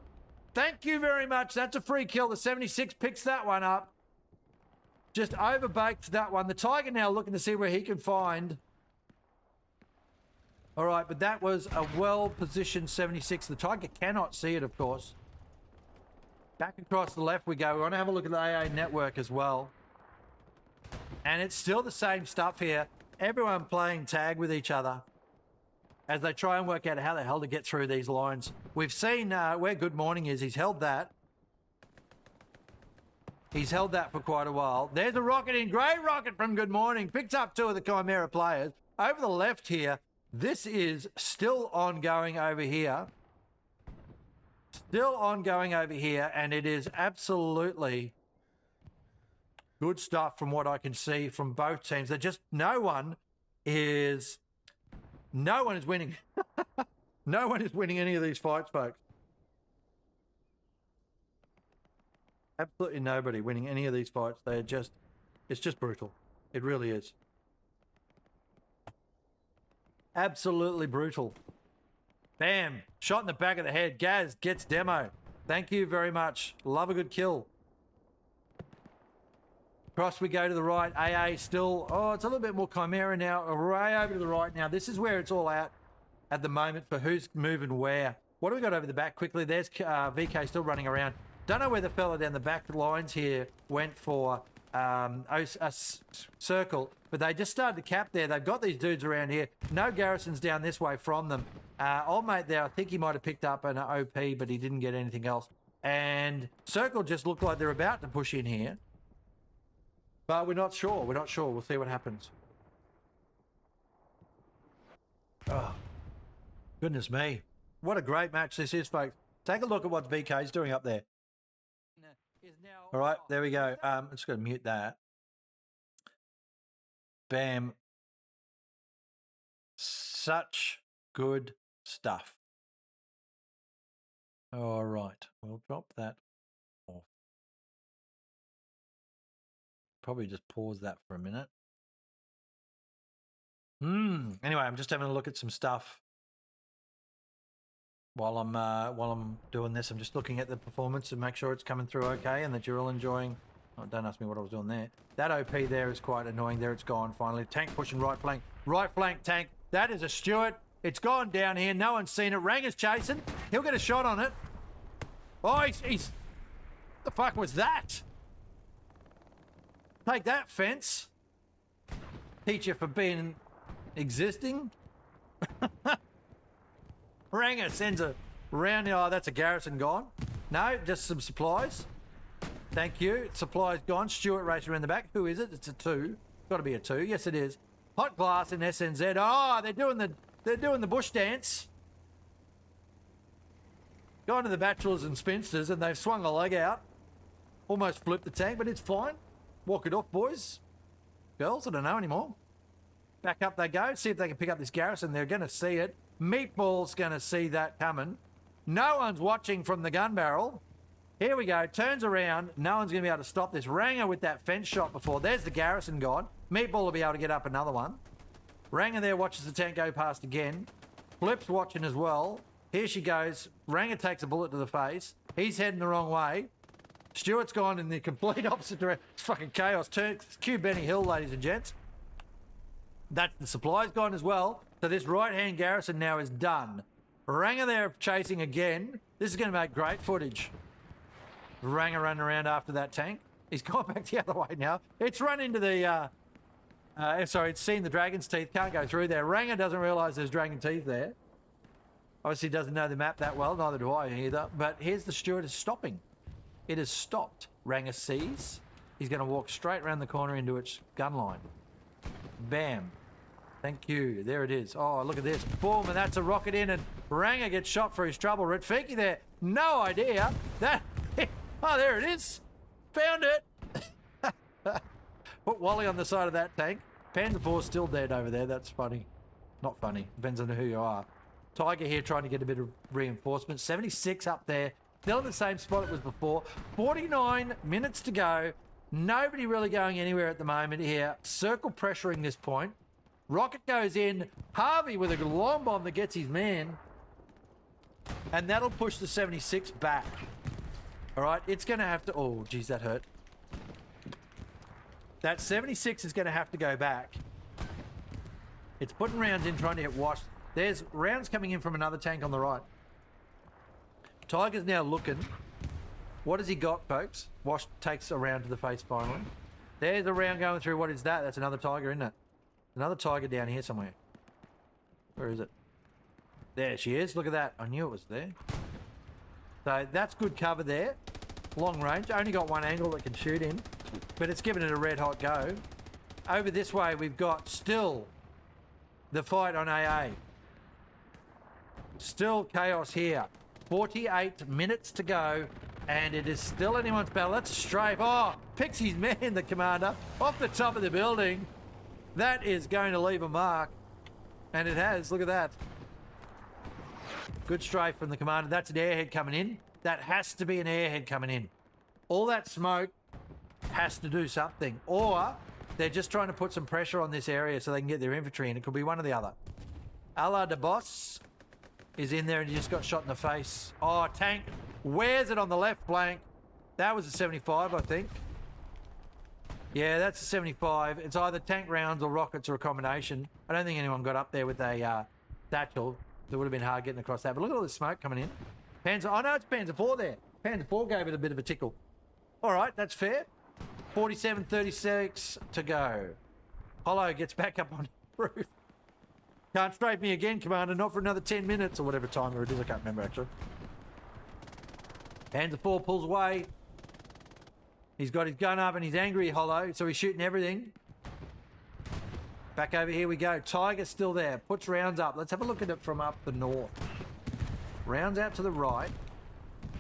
Thank you very much. That's a free kill. The 76 picks that one up. Just overbaked that one. The Tiger now looking to see where he can find. All right, but that was a well-positioned 76. The Tiger cannot see it, of course. Back across the left we go. We want to have a look at the AA network as well. And it's still the same stuff here. Everyone playing tag with each other as they try and work out how the hell to get through these lines. We've seen where Good Morning is. He's held that. He's held that for quite a while. There's a rocket in. Great rocket from Good Morning. Picked up two of the Chimera players. Over the left here, this is still ongoing over here. Still ongoing over here, and it is absolutely good stuff from what I can see from both teams. They're just, no one is winning. No one is winning any of these fights, folks. Absolutely nobody winning any of these fights. They're just, it's just brutal. It really is. Absolutely brutal. Bam. Shot in the back of the head. Gaz gets demo. Thank you very much. Love a good kill. Cross we go to the right. AA still, oh, it's a little bit more Chimera now. Way over to the right now. This is where it's all out at the moment for who's moving where. What do we got over the back quickly? There's VK still running around. Don't know where the fella down the back lines here went for a circle, but they just started to cap there. They've got these dudes around here. No garrisons down this way from them. Old mate there, I think he might have picked up an OP, but he didn't get anything else. And circle just looked like they're about to push in here. But we're not sure. We're not sure. We'll see what happens. Oh, goodness me. What a great match this is, folks. Take a look at what VK's doing up there. All right, there we go. I'm just going to mute that. Bam. Such good stuff. All right, we'll drop that off. Probably just pause that for a minute. Anyway, I'm just having a look at some stuff while I'm doing this, I'm just looking at the performance and make sure it's coming through okay and that you're all enjoying. Oh, don't ask me what I was doing there. That OP there is quite annoying. There it's gone finally. Tank pushing right flank. Right flank tank. That is a Stuart. It's gone down here. No one's seen it. Ranger's chasing. He'll get a shot on it. Oh, he's... The fuck was that? Take that, fence. Teach you for being... existing. Ranger sends a round. Oh, that's a garrison gone. No, just some supplies. Thank you. Supplies gone. Stuart racing around the back. Who is it? It's a 2. Got to be a 2. Yes, it is. Hot glass in SNZ. Oh, they're doing the bush dance. Gone to the bachelors and spinsters, and they've swung a leg out. Almost flipped the tank, but it's fine. Walk it off, boys. Girls, I don't know anymore. Back up they go. See if they can pick up this garrison. They're going to see it. Meatball's going to see that coming. No one's watching from the gun barrel. Here we go. Turns around. No one's going to be able to stop this. Ranger with that fence shot before. There's the garrison gone. Meatball will be able to get up another one. Ranger there watches the tank go past again. Flip's watching as well. Here she goes. Ranger takes a bullet to the face. He's heading the wrong way. Stuart's gone in the complete opposite direction. It's fucking chaos. Cue Benny Hill, ladies and gents. That's the supplies gone as well. So this right-hand garrison now is done. Ranger there chasing again. This is going to make great footage. Ranger running around after that tank. He's gone back the other way now. It's run into the... sorry, it's seen the dragon's teeth. Can't go through there. Ranger doesn't realise there's dragon teeth there. Obviously doesn't know the map that well. Neither do I either. But here's the Stuart is stopping. It has stopped. Ranger sees. He's going to walk straight around the corner into its gun line. Bam. Thank you. There it is. Oh, look at this. Boom, and that's a rocket in, and Ranger gets shot for his trouble. Rafiki there. No idea. That... Oh, there it is. Found it. Put Wally on the side of that tank. Panzer IV's still dead over there. That's funny. Not funny. Depends on who you are. Tiger here trying to get a bit of reinforcement. 76 up there. Still in the same spot it was before. 49 minutes to go. Nobody really going anywhere at the moment here. Circle pressuring this point. Rocket goes in. Harvey with a long bomb that gets his man. And that'll push the 76 back. All right, it's going to have to... Oh, geez, that hurt. That 76 is going to have to go back. It's putting rounds in, trying to get washed. There's rounds coming in from another tank on the right. Tiger's now looking. What has he got, folks? Wash takes a round to the face finally. There's a round going through. What is that? That's another Tiger, isn't it? Another Tiger down here somewhere. Where is it? There she is. Look at that. I knew it was there. So that's good cover there. Long range. Only got one angle that can shoot in. But it's given it a red hot go. Over this way, we've got still the fight on AA. Still chaos here. 48 minutes to go. And it is still anyone's battle. That's a strafe. Oh, picks his man, the commander, off the top of the building. That is going to leave a mark. And it has. Look at that. Good strafe from the commander. That's an airhead coming in. That has to be an airhead coming in. All that smoke has to do something. Or they're just trying to put some pressure on this area so they can get their infantry in. It could be one or the other. Allah de Boss is in there and he just got shot in the face. Oh, tank wears it on the left flank. That was a 75, I think. Yeah, that's a 75. It's either tank rounds or rockets or a combination. I don't think anyone got up there with a satchel. It would have been hard getting across that. But look at all this smoke coming in. Panzer... Oh, no, it's Panzer IV there. Panzer IV gave it a bit of a tickle. All right, that's fair. 47-36 to go. Hollow gets back up on the roof. Can't strafe me again, Commander. Not for another 10 minutes or whatever time it is. I can't remember, actually. Panzer IV pulls away. He's got his gun up and he's angry, Hollow, so he's shooting everything. Back over here we go. Tiger's still there. Puts rounds up. Let's have a look at it from up the north. Rounds out to the right.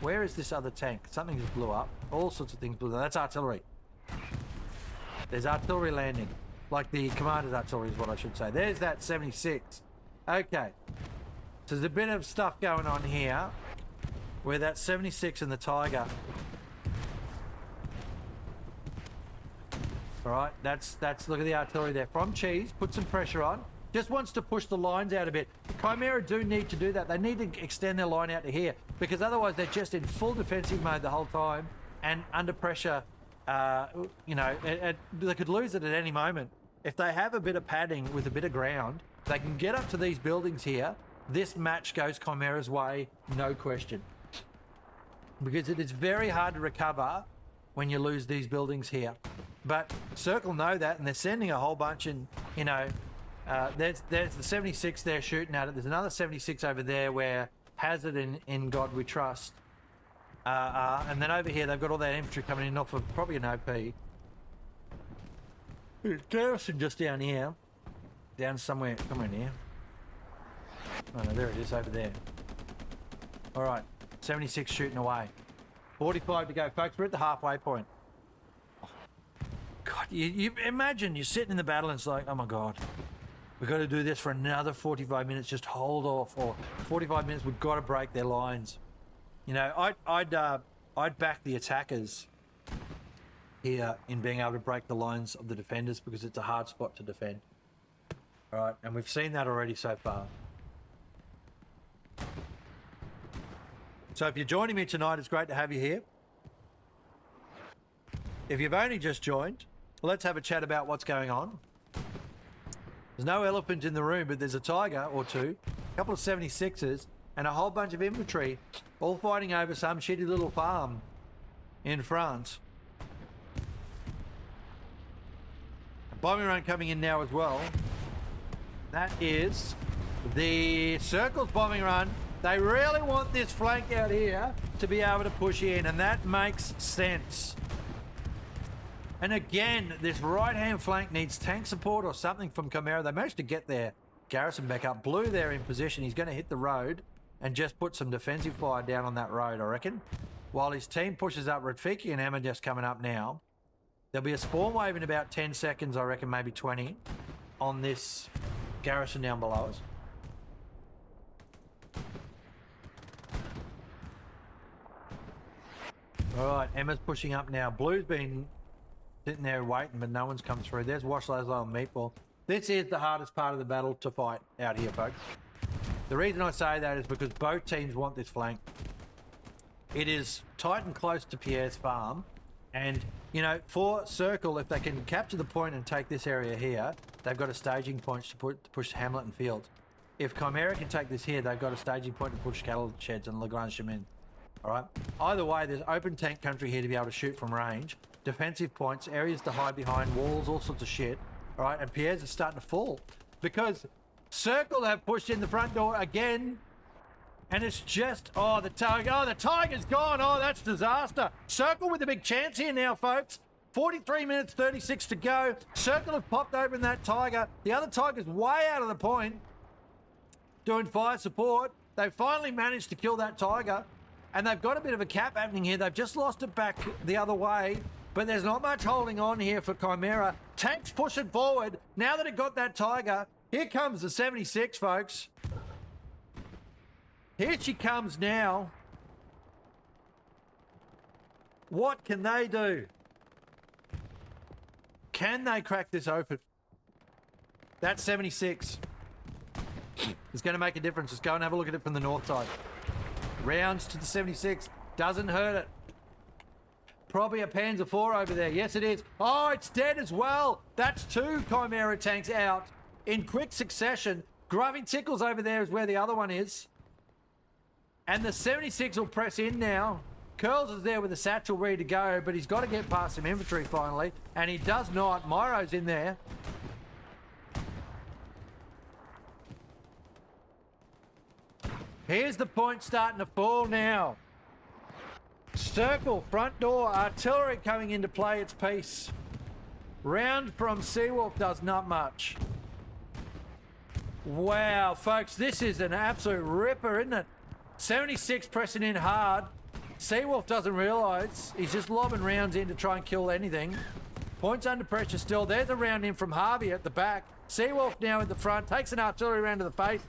Where is this other tank? Something just blew up. All sorts of things blew up. That's artillery. There's artillery landing. Like the commander's artillery is what I should say. There's that 76. Okay. So there's a bit of stuff going on here where that 76 and the Tiger... All right, that's look at the artillery there. From Cheese, put some pressure on. Just wants to push the lines out a bit. Chimera do need to do that. They need to extend their line out to here because otherwise they're just in full defensive mode the whole time and under pressure. You know, they could lose it at any moment. If they have a bit of padding with a bit of ground, they can get up to these buildings here. This match goes Chimera's way, no question. Because it is very hard to recover when you lose these buildings here. But Circle know that, and they're sending a whole bunch in, you know, there's the 76 there shooting at it. There's another 76 over there where Hazard and In God We Trust and then over here they've got all that infantry coming in off of probably an OP. There's garrison just down here. Down somewhere near. Oh no, there it is over there. Alright, 76 shooting away. 45 to go, folks. We're at the halfway point. God, you imagine you're sitting in the battle and it's like, oh my God, we've got to do this for another 45 minutes, just hold off, or 45 minutes, we've got to break their lines. You know, I'd back the attackers here in being able to break the lines of the defenders because it's a hard spot to defend. All right, and we've seen that already so far. So if you're joining me tonight, it's great to have you here. If you've only just joined, let's have a chat about what's going on. There's no elephant in the room, but there's a tiger or two, a couple of 76s, and a whole bunch of infantry, all fighting over some shitty little farm in France. A bombing run coming in now as well. That is the Circle's bombing run. They really want this flank out here to be able to push in, and that makes sense. And again, this right-hand flank needs tank support or something from Chimera. They managed to get their garrison back up. Blue there in position. He's going to hit the road and just put some defensive fire down on that road, I reckon. While his team pushes up, Rafiki and Emma just coming up now. There'll be a spawn wave in about 10 seconds, I reckon, maybe 20, on this garrison down below us. All right, Emma's pushing up now. Blue's been sitting there waiting, but no one's come through. There's Wash Laszlo and Meatball. This is the hardest part of the battle to fight out here, folks. The reason I say that is because both teams want this flank. It is tight and close to Pierre's farm. And, you know, for Circle, if they can capture the point and take this area here, they've got a staging point to push Hamlet and Field. If Chimera can take this here, they've got a staging point to push cattle sheds and Lagrange Chemin. All right. Either way, there's open tank country here to be able to shoot from range, defensive points, areas to hide behind, walls, all sorts of shit. All right. And Pierre's are starting to fall because Circle have pushed in the front door again. And it's just, oh, the tiger's gone. Oh, that's disaster. Circle with a big chance here now, folks. 43 minutes, 36 to go. Circle have popped open that tiger. The other tiger's way out of the point, doing fire support. They finally managed to kill that tiger. And they've got a bit of a cap happening here. They've just lost it back the other way. But there's not much holding on here for Chimera. Tanks pushing forward. Now that it got that tiger, here comes the 76, folks. Here she comes now. What can they do? Can they crack this open? That's 76. It's going to make a difference. Let's go and have a look at it from the north side. Rounds to the 76. Doesn't hurt it. Probably a Panzer IV over there. Yes, it is. Oh, it's dead as well. That's two Chimera tanks out in quick succession. Grubbing Tickles over there is where the other one is. And the 76 will press in now. Curls is there with a satchel ready to go, but he's got to get past some infantry finally. And he does not. Myro's in there. Here's the point starting to fall now. Circle, front door, artillery coming into play its piece. Round from Seawolf does not much. Wow, folks, this is an absolute ripper, isn't it? 76 pressing in hard. Seawolf doesn't realise. He's just lobbing rounds in to try and kill anything. Points under pressure still. There's a round in from Harvey at the back. Seawolf now in the front. Takes an artillery round to the face.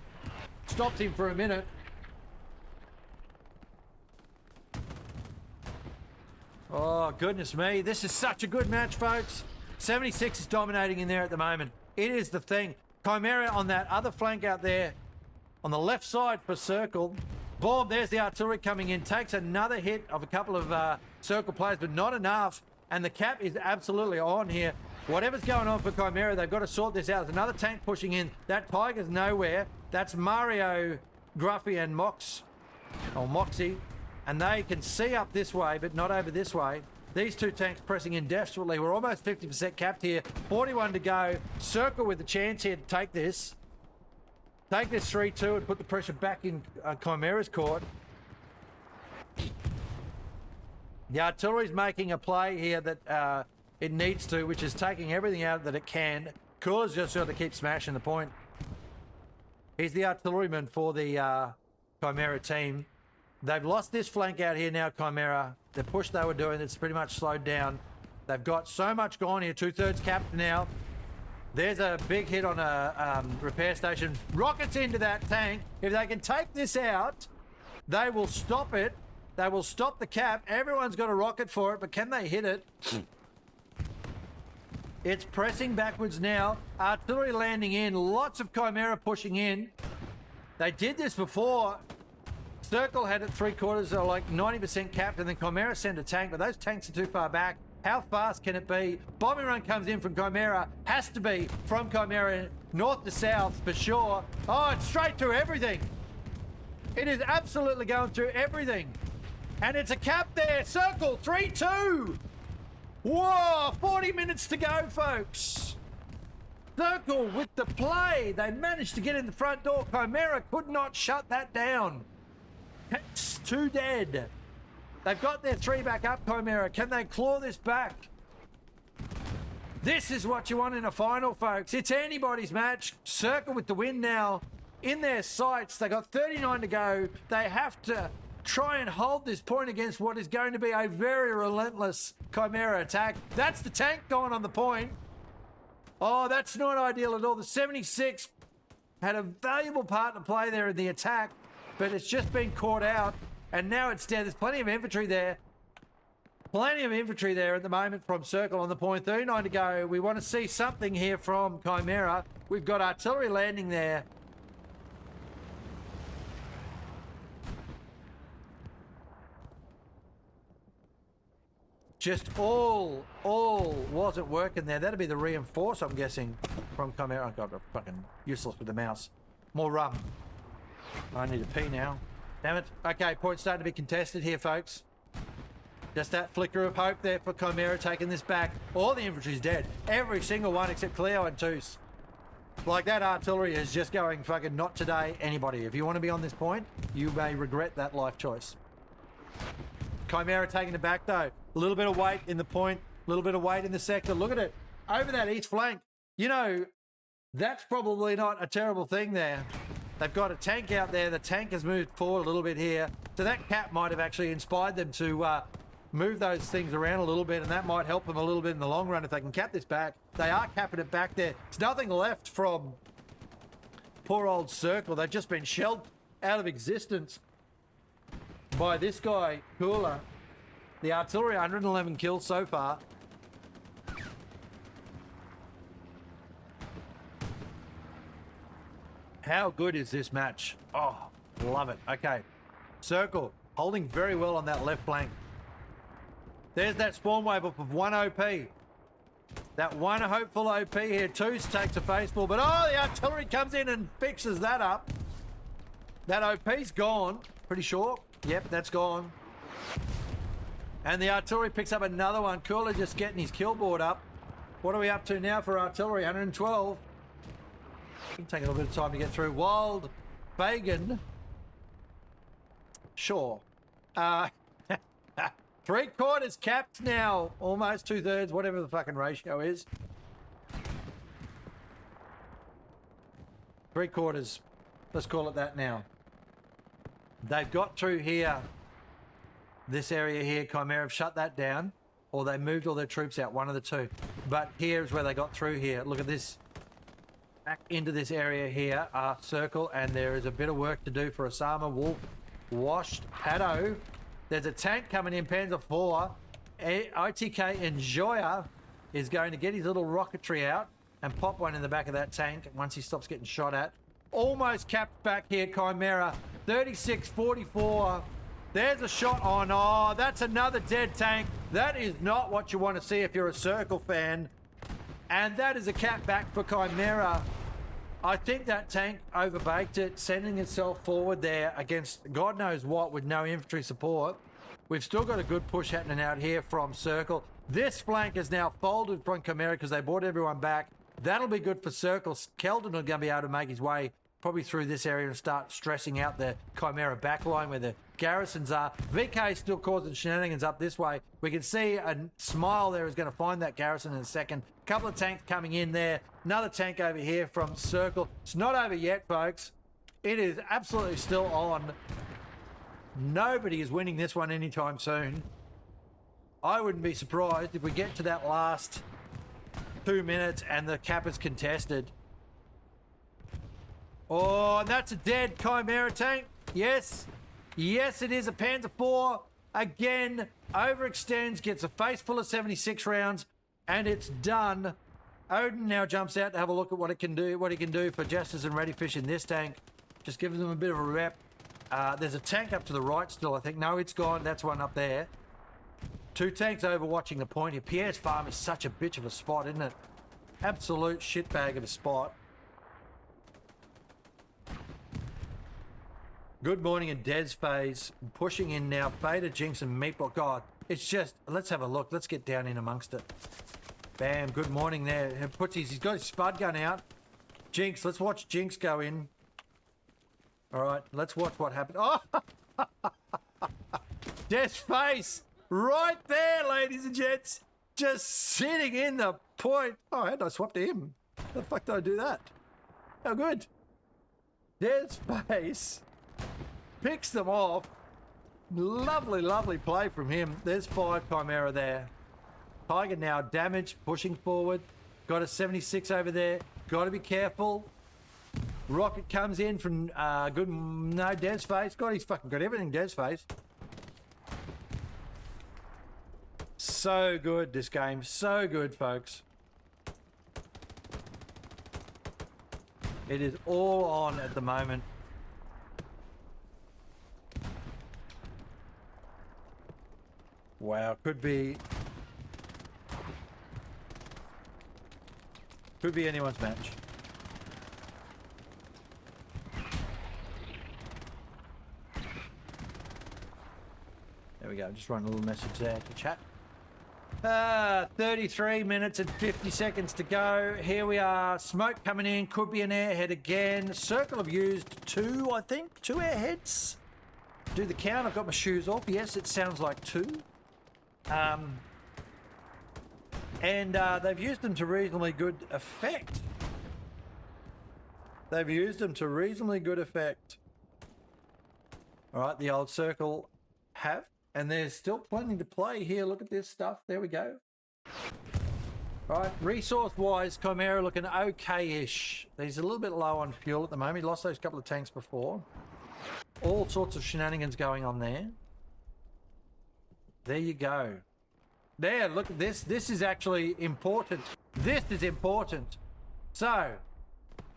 Stops him for a minute. Oh, goodness me. This is such a good match, folks. 76 is dominating in there at the moment. It is the thing. Chimera on that other flank out there on the left side for Circle. Boom, there's the artillery coming in. Takes another hit of a couple of Circle players, but not enough. And the cap is absolutely on here. Whatever's going on for Chimera, they've got to sort this out. There's another tank pushing in. That Tiger's nowhere. That's Mario, Gruffy, and Moxie. And they can see up this way, but not over this way. These two tanks pressing in desperately. We're almost 50% capped here. 41 to go. Circle with the chance here to take this. Take this 3-2 and put the pressure back in Chimera's court. The artillery's making a play here that it needs to, which is taking everything out that it can. Cooler's just got to keep smashing the point. He's the artilleryman for the Chimera team. They've lost this flank out here now, Chimera. The push they were doing, it's pretty much slowed down. They've got so much gone here, 2/3 capped now. There's a big hit on a repair station. Rockets into that tank. If they can take this out, they will stop it. They will stop the cap. Everyone's got a rocket for it, but can they hit it? It's pressing backwards now. Artillery landing in. Lots of Chimera pushing in. They did this before. Circle had it 3/4 or like 90% capped, and then Chimera sent a tank, but those tanks are too far back. How fast can it be? Bombing run comes in from Chimera. Has to be from Chimera north to south for sure. Oh, it's straight through everything. It is absolutely going through everything. And it's a cap there. Circle 3-2. Whoa, 40 minutes to go, folks. Circle with the play. They managed to get in the front door. Chimera could not shut that down. It's 2 dead. They've got their 3 back up, Chimera. Can they claw this back? This is what you want in a final, folks. It's anybody's match. Circle with the win now. In their sights, they got 39 to go. They have to try and hold this point against what is going to be a very relentless Chimera attack. That's the tank going on the point. Oh, that's not ideal at all. The 76 had a valuable part to play there in the attack, but it's just been caught out, and now it's dead. There's plenty of infantry there. Plenty of infantry there at the moment from Circle on the point. 39 to go. We want to see something here from Chimera. We've got artillery landing there. Just all wasn't working there. That'd be the reinforce, I'm guessing, from Chimera. Oh, God, I'm fucking useless with the mouse. More rum. I need a pee now. Damn it. Okay, point starting to be contested here, folks. Just that flicker of hope there for Chimera taking this back. All the infantry's dead. Every single one except Cleo and Toos. Like, that artillery is just going fucking not today, anybody. If you want to be on this point, you may regret that life choice. Chimera taking it back, though. A little bit of weight in the point, a little bit of weight in the sector. Look at it. Over that east flank. You know, that's probably not a terrible thing there. They've got a tank out there. The tank has moved forward a little bit here. So that cap might have actually inspired them to move those things around a little bit, and that might help them a little bit in the long run if they can cap this back. They are capping it back there. There's nothing left from poor old Circle. They've just been shelled out of existence by this guy, Cooler. The artillery, 111 kills so far. How good is this match? Oh, love it. Okay. Circle, holding very well on that left flank. There's that spawn wave up of 1 OP. That one hopeful OP here. Toos takes a faceball, but oh, the artillery comes in and fixes that up. That OP's gone, pretty sure. Yep, that's gone. And the artillery picks up another one. Cooler just getting his kill board up. What are we up to now for artillery? 112. It'll take a little bit of time to get through. Wild Fagan. Sure. 3/4 capped now. Almost 2/3, whatever the fucking ratio is. 3/4. Let's call it that now. They've got through here. This area here, Chimera have shut that down, or they moved all their troops out, one of the two. But here's where they got through here. Look at this. Back into this area here, Circle, and there is a bit of work to do for Osama, Wolf, Washed, Haddo. There's a tank coming in, Panzer 4. ITK Enjoyer is going to get his little rocketry out. and pop one in the back of that tank once he stops getting shot at. Almost capped back here, Chimera. 36-44. There's a shot on. Oh, that's another dead tank. That is not what you want to see if you're a Circle fan. And that is a cap back for Chimera. I think that tank overbaked it, sending itself forward there against God knows what with no infantry support. We've still got a good push happening out here from Circle. This flank is now folded from Chimera because they brought everyone back. That'll be good for Circle. Keldon will going to be able to make his way probably through this area and start stressing out the Chimera backline where the garrisons are. VK still causing shenanigans up this way. We can see a Smile there is going to find that garrison in a second. Couple of tanks coming in there. Another tank over here from Circle. It's not over yet, folks. It is absolutely still on. Nobody is winning this one anytime soon. I wouldn't be surprised if we get to that last 2 minutes and the cap is contested. Oh, and that's a dead Chimera tank. Yes. Yes, it is a Panzer IV. Again, overextends, gets a face full of 76 rounds, and it's done. Odin now jumps out to have a look at what he can do for Jesters and Readyfish in this tank. Just giving them a bit of a rep. There's a tank up to the right still, I think. No, it's gone. That's one up there. 2 tanks overwatching the point here. Pierre's farm is such a bitch of a spot, isn't it? Absolute shitbag of a spot. Good morning in Des phase. Pushing in now. Fader, Jinx, and Meatball. God, it's just, let's have a look. Let's get down in amongst it. Bam, good morning there. He's got his spud gun out. Jinx, let's watch Jinx go in. All right, let's watch what happened. Oh! Des face! Right there, ladies and gents. Just sitting in the point. Oh, how did I swap to him? How the fuck did I do that? How good. Des face picks them off. Lovely, lovely play from him. There's 5 Chimera there. Tiger now damaged, pushing forward. Got a 76 over there. Got to be careful. Rocket comes in from Des face. God, he's fucking got everything, Des face. So good, this game. So good, folks. It is all on at the moment. Wow, could be anyone's match. There we go. Just writing a little message there to chat. 33 minutes and 50 seconds to go. Here we are. Smoke coming in. Could be an airhead again. Circle have used 2, I think. 2 airheads. Do the count. I've got my shoes off. Yes, it sounds like 2. They've used them to reasonably good effect. They've used them to reasonably good effect. All right, the old Circle have. And there's still plenty to play here. Look at this stuff. There we go. All right, resource-wise, Chimera looking okay-ish. He's a little bit low on fuel at the moment. He lost those couple of tanks before. All sorts of shenanigans going on there. There you go. There, look at this. This is actually important. This is important. So,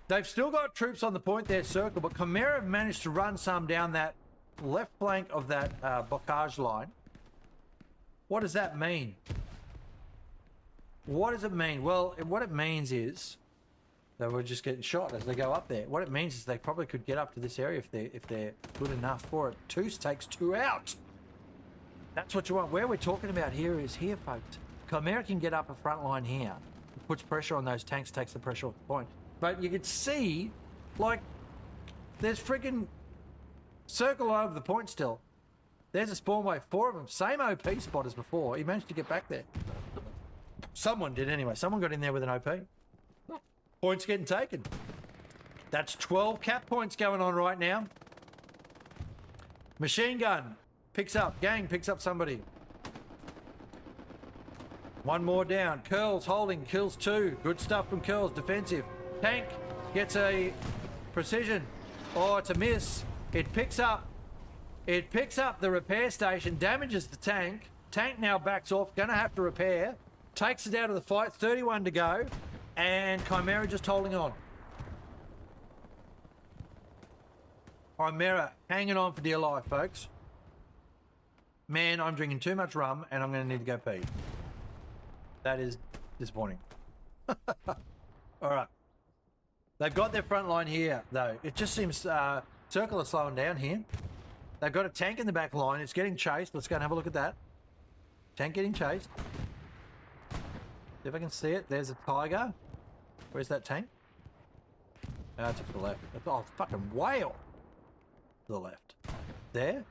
they've still got troops on the point there, Circle, but Chimera have managed to run some down that left flank of that blockage line. What does that mean? What does it mean? Well, what it means is they were just getting shot as they go up there. What it means is they probably could get up to this area if they're good enough for it. 2 takes 2 out. That's what you want. Where we're talking about here is here, folks. Chimera can get up a front line here. It puts pressure on those tanks, takes the pressure off the point. But you can see, like, there's friggin' Circle over the point still. There's a spawn wave, 4 of them. Same OP spot as before. He managed to get back there. Someone did anyway. Someone got in there with an OP. Points getting taken. That's 12 cap points going on right now. Machine gun picks up. Gang picks up somebody. 1 more down. Curls holding. Kills 2. Good stuff from Curls. Defensive. Tank gets a precision. Oh, it's a miss. It picks up the repair station, damages the tank. Tank now backs off, gonna have to repair. Takes it out of the fight, 31 to go. And Chimera just holding on. Chimera hanging on for dear life, folks. Man, I'm drinking too much rum and I'm going to need to go pee. That is disappointing. All right. They've got their front line here, though. It just seems Circle are slowing down here. They've got a tank in the back line. It's getting chased. Let's go and have a look at that. Tank getting chased. See if I can see it. There's a tiger. Where's that tank? To the left. Oh, fucking whale. To the left. There.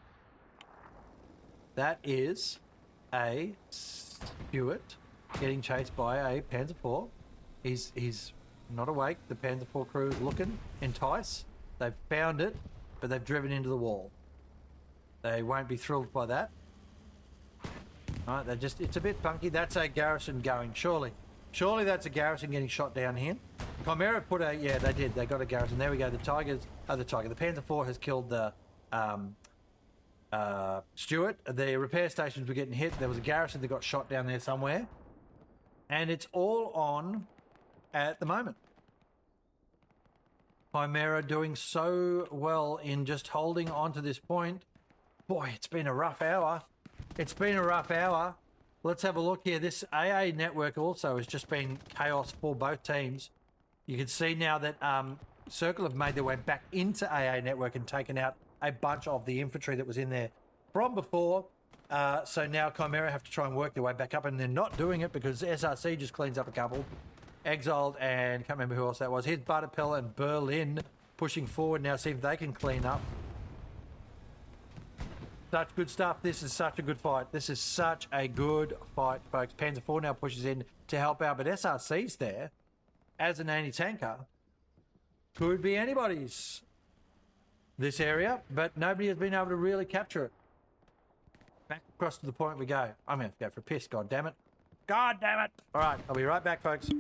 That is a Stuart getting chased by a Panzer IV. He's not awake. The Panzer IV crew is looking. Entice. They've found it, but they've driven into the wall. They won't be thrilled by that. All right, it's a bit funky. That's a garrison going, surely. Surely that's a garrison getting shot down here. Chimera put a, yeah, they did. They got a garrison. There we go. The Panzer IV has killed the Stuart. The repair stations were getting hit. There was a garrison that got shot down there somewhere. And it's all on at the moment. Chimera doing so well in just holding on to this point. Boy, it's been a rough hour. It's been a rough hour. Let's have a look here. This AA network also has just been chaos for both teams. You can see now that Circle have made their way back into AA network and taken out a bunch of the infantry that was in there from before. So now Chimera have to try and work their way back up, and they're not doing it because SRC just cleans up a couple. Exiled and can't remember who else that was. Here's Butterpell and Berlin pushing forward now, see if they can clean up. Such good stuff. This is such a good fight. This is such a good fight, folks. Panzer IV now pushes in to help out, but SRC's there as an anti-tanker. Could be anybody's this area, but nobody has been able to really capture it. Back across to the point we go. I'm going to have to go for a piss, god damn it. God damn it. All right, I'll be right back, folks.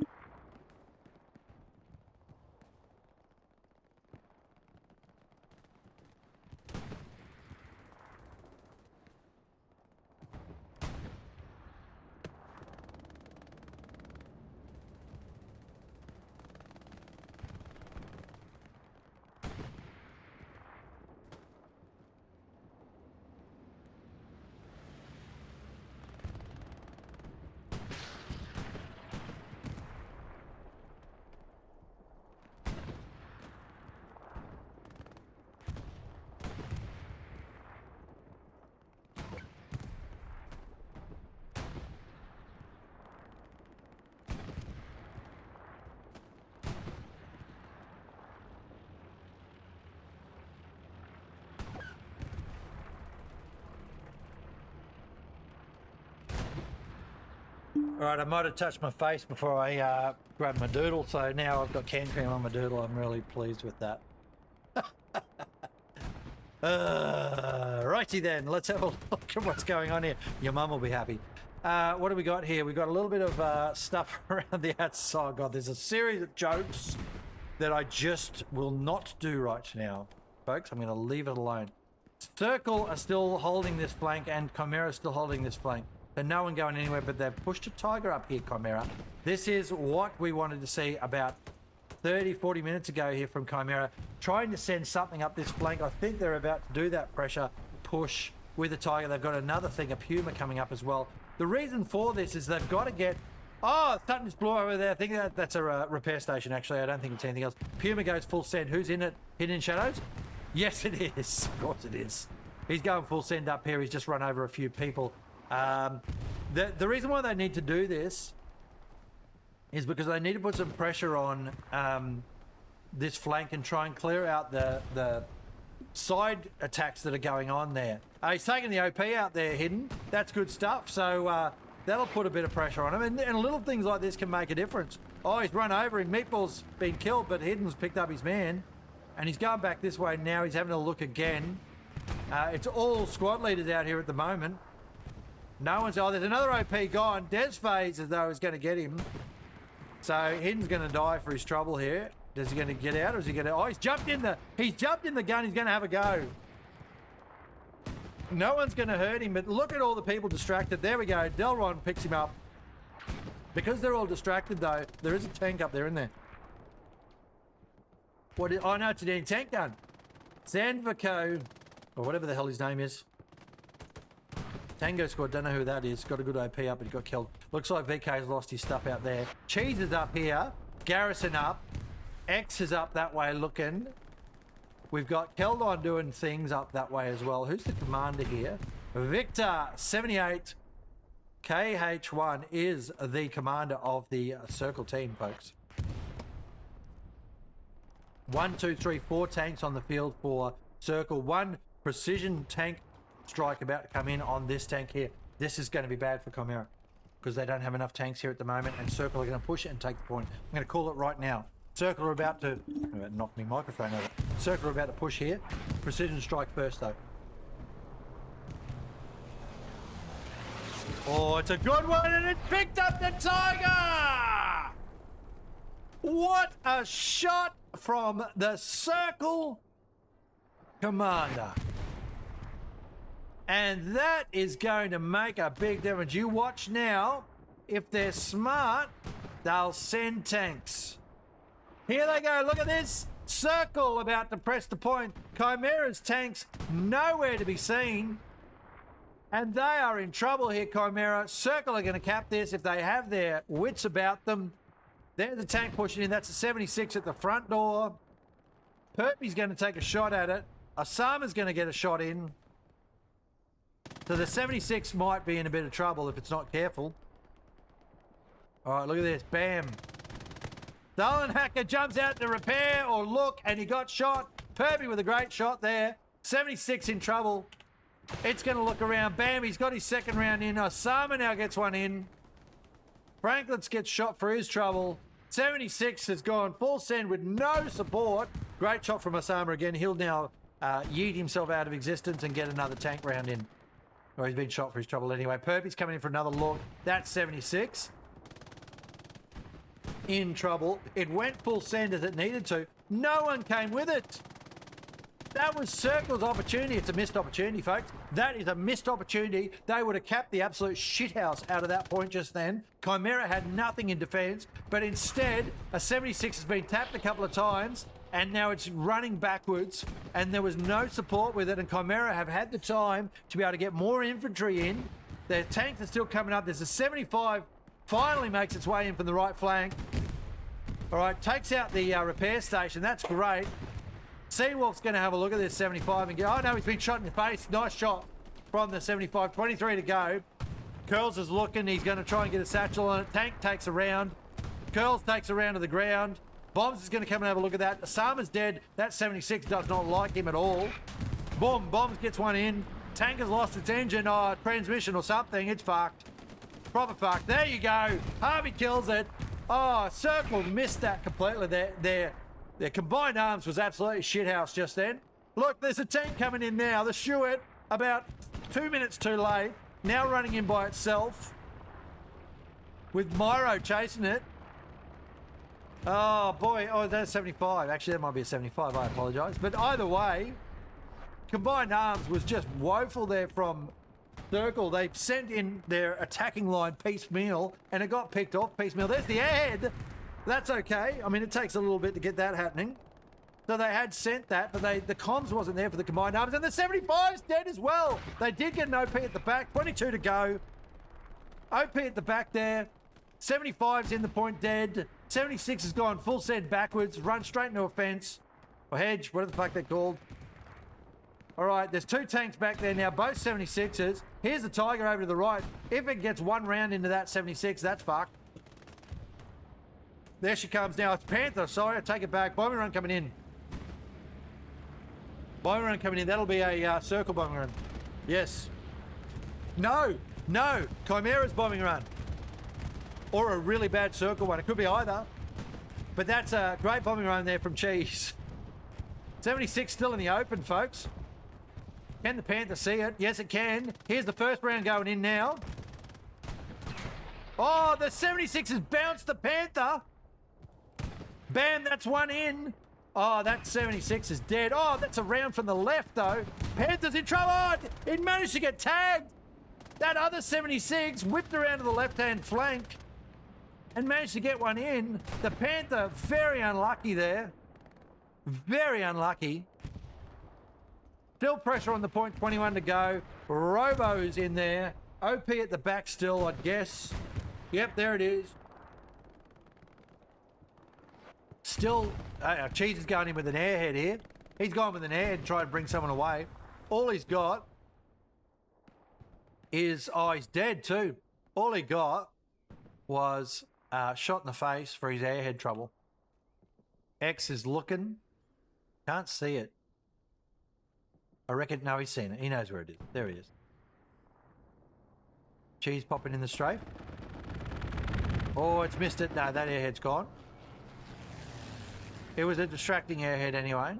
All right, I might have touched my face before I grabbed my doodle, so now I've got can cream on my doodle. I'm really pleased with that. Righty then, let's have a look at what's going on here. Your mum will be happy. What do we got here? We've got a little bit of stuff around the outside. God, there's a series of jokes that I just will not do right now, folks. I'm going to leave it alone. Circle are still holding this flank, and Chimera is still holding this flank. There's no one going anywhere, but they've pushed a tiger up here, Chimera. This is what we wanted to see about 30, 40 minutes ago here from Chimera, trying to send something up this flank. I think they're about to do that pressure push with the tiger. They've got another thing, a Puma coming up as well. The reason for this is they've got to get... Oh, something just blew over there. I think that's a repair station, actually. I don't think it's anything else. Puma goes full send. Who's in it? Hidden in shadows? Yes, it is. Of course it is. He's going full send up here. He's just run over a few people. The reason why they need to do this is because they need to put some pressure on this flank and try and clear out the side attacks that are going on there. He's taking the OP out there, Hidden. That's good stuff. So that'll put a bit of pressure on him. And little things like this can make a difference. Oh, he's run over him. Meatball's been killed, but Hidden's picked up his man. And he's going back this way now. He's having a look again. It's all squad leaders out here at the moment. No one's... Oh, there's another OP gone. Des phase as though he's going to get him. So Hidden's going to die for his trouble here. Is he going to get out or is he going to... Oh, he's jumped in the gun. He's going to have a go. No one's going to hurt him, but look at all the people distracted. There we go. Delron picks him up. Because they're all distracted, though, there is a tank up there, isn't there? What is, oh, no, it's an anti-tank gun. Sandvico, or whatever the hell his name is. Tango Squad, don't know who that is. Got a good OP up, but he got killed. Looks like VK's lost his stuff out there. Cheese is up here. Garrison up. X is up that way looking. We've got Keldon doing things up that way as well. Who's the commander here? Victor 78 KH1 is the commander of the Circle team, folks. 1, 2, 3, 4 tanks on the field for Circle. 1 precision tank strike about to come in on this tank here. This is going to be bad for Chimera because they don't have enough tanks here at the moment, and Circle are going to push it and take the point. I'm going to call it right now. Circle are about to knock my microphone over. Circle are about to push here. Precision strike first, though. Oh, it's a good one, and it picked up the Tiger! What a shot from the Circle commander. And that is going to make a big difference. You watch now. If they're smart, they'll send tanks. Here they go. Look at this. Circle about to press the point. Chimera's tanks nowhere to be seen. And they are in trouble here, Chimera. Circle are going to cap this if they have their wits about them. There's the tank pushing in. That's a 76 at the front door. Perpy's going to take a shot at it. Osama's going to get a shot in. So the 76 might be in a bit of trouble if it's not careful. All right, look at this. Bam. Dolan Hacker jumps out to repair or look, and he got shot. Perpy with a great shot there. 76 in trouble. It's going to look around. Bam, he's got his second round in. Osama now gets one in. Franklin's gets shot for his trouble. 76 has gone full send with no support. Great shot from Osama again. He'll now yeet himself out of existence and get another tank round in. Or he's been shot for his trouble anyway. Perpy's coming in for another look. That's 76. In trouble. It went full send as it needed to. No one came with it. That was Circle's opportunity. It's a missed opportunity, folks. That is a missed opportunity. They would have capped the absolute shithouse out of that point just then. Chimera had nothing in defense, but instead, a 76 has been tapped a couple of times, and now it's running backwards, and there was no support with it, and Chimera have had the time to be able to get more infantry in. Their tanks are still coming up. There's a 75, finally makes its way in from the right flank. All right, takes out the repair station. That's great. Seawolf's going to have a look at this 75 and go, oh no, he's been shot in the face. Nice shot from the 75. 23 to go. Curls is looking. He's going to try and get a satchel on it. Tank takes a round. Curls takes a round to the ground. Bombs is going to come and have a look at that. Osama's dead. That 76 does not like him at all. Boom. Bombs gets one in. Tank has lost its engine or transmission or something. It's fucked. Proper fucked. There you go. Harvey kills it. Oh, Circle missed that completely. Their combined arms was absolutely shithouse just then. Look, there's a tank coming in now. The Stuart, about 2 minutes too late, now running in by itself with Myro chasing it. Oh, boy. Oh, that's 75. Actually, that might be a 75. I apologise. But either way, combined arms was just woeful there from Circle. They sent in their attacking line piecemeal, and it got picked off piecemeal. There's the airhead. That's okay. I mean, it takes a little bit to get that happening. So they had sent that, but the comms wasn't there for the combined arms. And the 75's dead as well. They did get an OP at the back. 22 to go. OP at the back there. 75's in the point dead. 76 has gone full send backwards. Run straight into a fence. Or hedge, whatever the fuck they're called. All right, there's 2 tanks back there now, both 76s. Here's the Tiger over to the right. If it gets one round into that 76, that's fucked. There she comes now. It's Panther. Sorry, I take it back. Bombing run coming in. Bombing run coming in. That'll be a Circle bombing run. Yes. No. No. Chimera's bombing run. Or a really bad Circle one. It could be either. But that's a great bombing run there from Cheese. 76 still in the open, folks. Can the Panther see it? Yes, it can. Here's the first round going in now. Oh, the 76 has bounced the Panther. Bam, that's one in. Oh, that 76 is dead. Oh, that's a round from the left, though. Panther's in trouble. Oh, it managed to get tagged. That other 76 whipped around to the left-hand flank. and managed to get one in. The Panther, very unlucky there. Very unlucky. Still pressure on the point, 21 to go. Robo's in there. OP at the back still, I'd guess. Yep, there it is. Still, Cheese is going in with an airhead here. He's gone with an airhead to try and bring someone away. All he's got is, oh, he's dead too. All he got was shot in the face for his airhead trouble. X is looking. Can't see it. I reckon, no, he's seen it. He knows where it is. There he is. Cheese popping in the strafe. Oh, it's missed it. No, that airhead's gone. It was a distracting airhead anyway.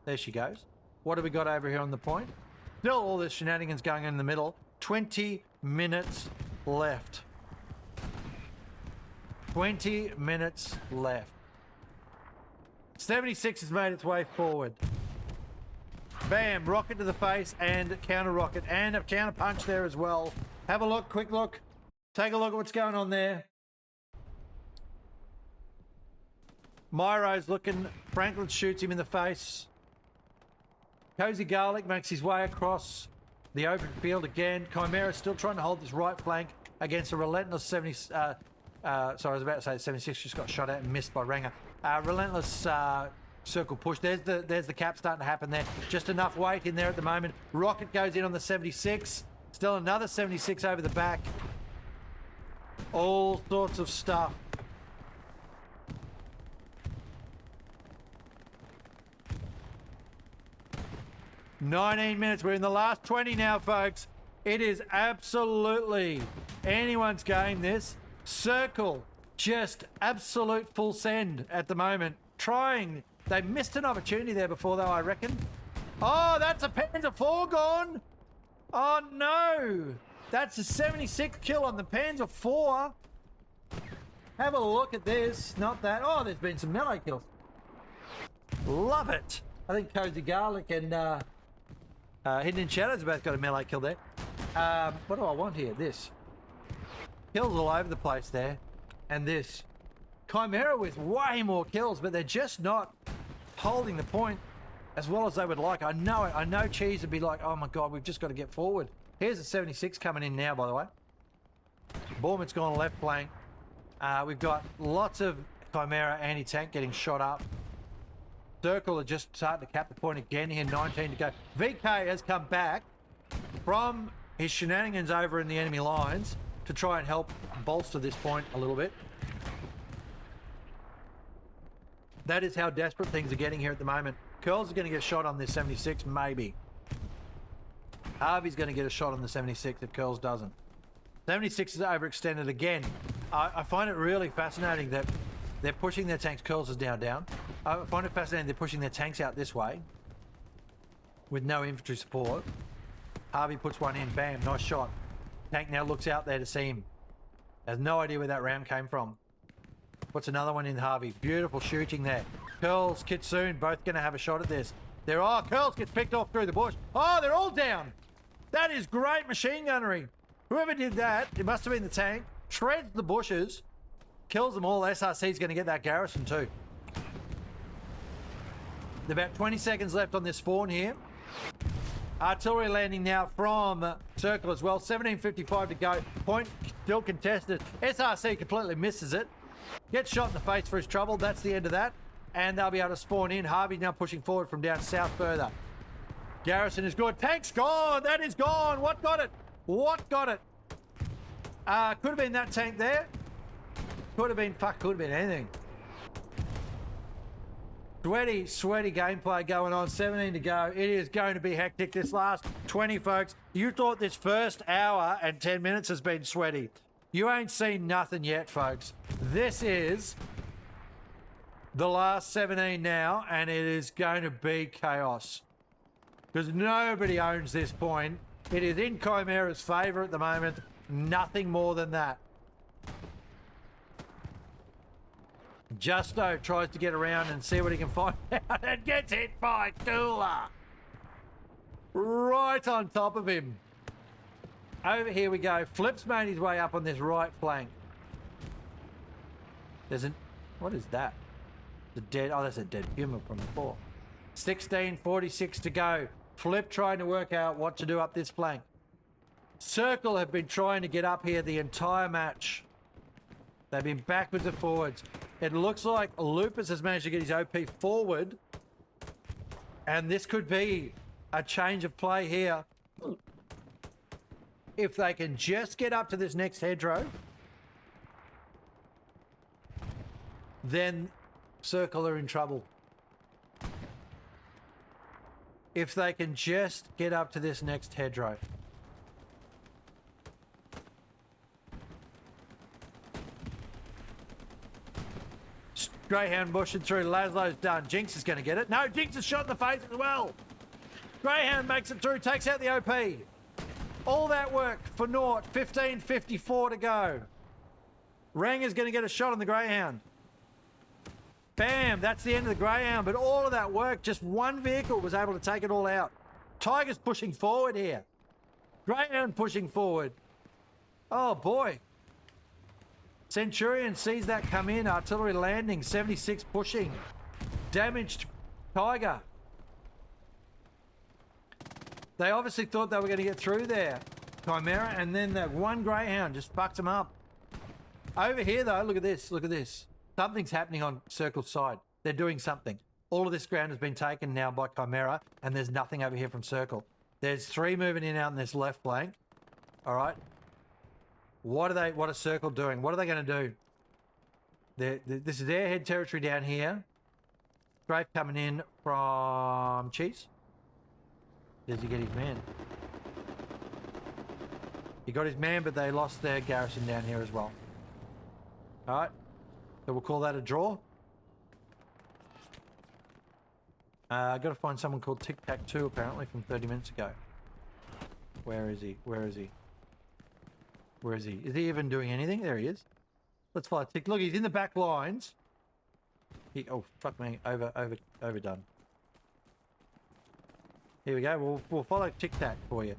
There she goes. What have we got over here on the point? Still all this shenanigans going on in the middle. 20 minutes left. 20 minutes left. 76 has made its way forward. Bam, rocket to the face and counter rocket and a counter punch there as well. Have a look, quick look. Take a look at what's going on there. Myro's looking. Franklin shoots him in the face. Cozy Garlic makes his way across the open field again. Chimera still trying to hold this right flank against a relentless 70. Sorry, I was about to say 76 just got shot at and missed by Ranger. Relentless circle push. There's the cap starting to happen there. Just enough weight in there at the moment. Rocket goes in on the 76. Still another 76 over the back. All sorts of stuff. $19 minutes. We're in the last 20 now, folks. It is absolutely anyone's game, this. Circle, just absolute full send at the moment. Trying. They missed an opportunity there before, though, I reckon. Oh, that's a Panzer 4 gone. Oh, no. That's a 76 kill on the Panzer 4. Have a look at this. Not that. Oh, there's been some melee kills. Love it. I think Cozy Garlic and Hidden in Shadows both got a melee kill there. What do I want here? This. Kills all over the place there. And this. Chimera with way more kills, but they're just not holding the point as well as they would like. I know it. I know Cheese would be like, oh my God, we've just got to get forward. Here's a 76 coming in now, by the way. Borman's gone left flank. We've got lots of Chimera anti-tank getting shot up. Circle are just starting to cap the point again here, 19 to go. VK has come back from his shenanigans over in the enemy lines to try and help bolster this point a little bit. That is how desperate things are getting here at the moment. Curls is going to get a shot on this 76, maybe. Harvey's going to get a shot on the 76 if Curls doesn't. 76 is overextended again. I find it really fascinating that they're pushing their tanks. Curls is now down. I find it fascinating they're pushing their tanks out this way with no infantry support. Harvey puts one in. Bam, nice shot. Tank now looks out there to see him. Has no idea where that round came from. Puts another one in Harvey. Beautiful shooting there. Curls, Kitsune, both going to have a shot at this. Curls gets picked off through the bush. Oh, they're all down. That is great machine gunnery. Whoever did that, it must have been the tank. Shreds the bushes. Kills them all. SRC's going to get that garrison too. About 20 seconds left on this spawn here. Artillery landing now from Circle as well. 17:55 to go. Point still contested. SRC completely misses it. Gets shot in the face for his trouble. That's the end of that. And they'll be able to spawn in. Harvey now pushing forward from down south further. Garrison is good. Tank's gone. That is gone. What got it? What got it? Could have been that tank there. Could have been, could have been anything. Sweaty gameplay going on. 17 to go. It is going to be hectic this last 20, folks. You thought this first hour and 10 minutes has been sweaty. You ain't seen nothing yet, folks. This is the last 17 now, and it is going to be chaos. Because nobody owns this point. It is in Chimera's favour at the moment. Nothing more than that. Justo tries to get around and see what he can find out and gets hit by Cooler. Right on top of him. Over here we go. Flip's made his way up on this right flank. There's an... What is that? The dead... Oh, that's a dead puma from before. 16:46 to go. Flip trying to work out what to do up this flank. Circle have been trying to get up here the entire match. They've been backwards and forwards. It looks like Lupus has managed to get his OP forward. And this could be a change of play here. If they can just get up to this next hedgerow, then Circle are in trouble. If they can just get up to this next hedgerow. Greyhound bushing through. Laszlo's done. Jinx is going to get it. No, Jinx is shot in the face as well. Greyhound makes it through, takes out the OP. All that work for naught. 15:54 to go. Ranger's going to get a shot on the Greyhound. Bam, that's the end of the Greyhound. But all of that work, just one vehicle was able to take it all out. Tiger's pushing forward here. Greyhound pushing forward. Oh, boy. Centurion sees that come in. Artillery landing. 76 pushing. Damaged Tiger. They obviously thought they were going to get through there. Chimera, and then that one Greyhound just fucked them up. Over here, though, look at this. Look at this. Something's happening on Circle's side. They're doing something. All of this ground has been taken now by Chimera, and there's nothing over here from Circle. There's 3 moving in out in this left flank. All right. What are Circle doing? What are they going to do? This is airhead territory down here. Strafe coming in from Cheese. Does he get his man? He got his man, but they lost their garrison down here as well. All right. So we'll call that a draw. I got to find someone called Tic Tac 2 apparently from 30 minutes ago. Where is he? Where is he? Where is he? Is he even doing anything? There he is. Let's follow Tic. Look, he's in the back lines. Oh, fuck me. Overdone. Here we go. We'll follow Tic Tac for you.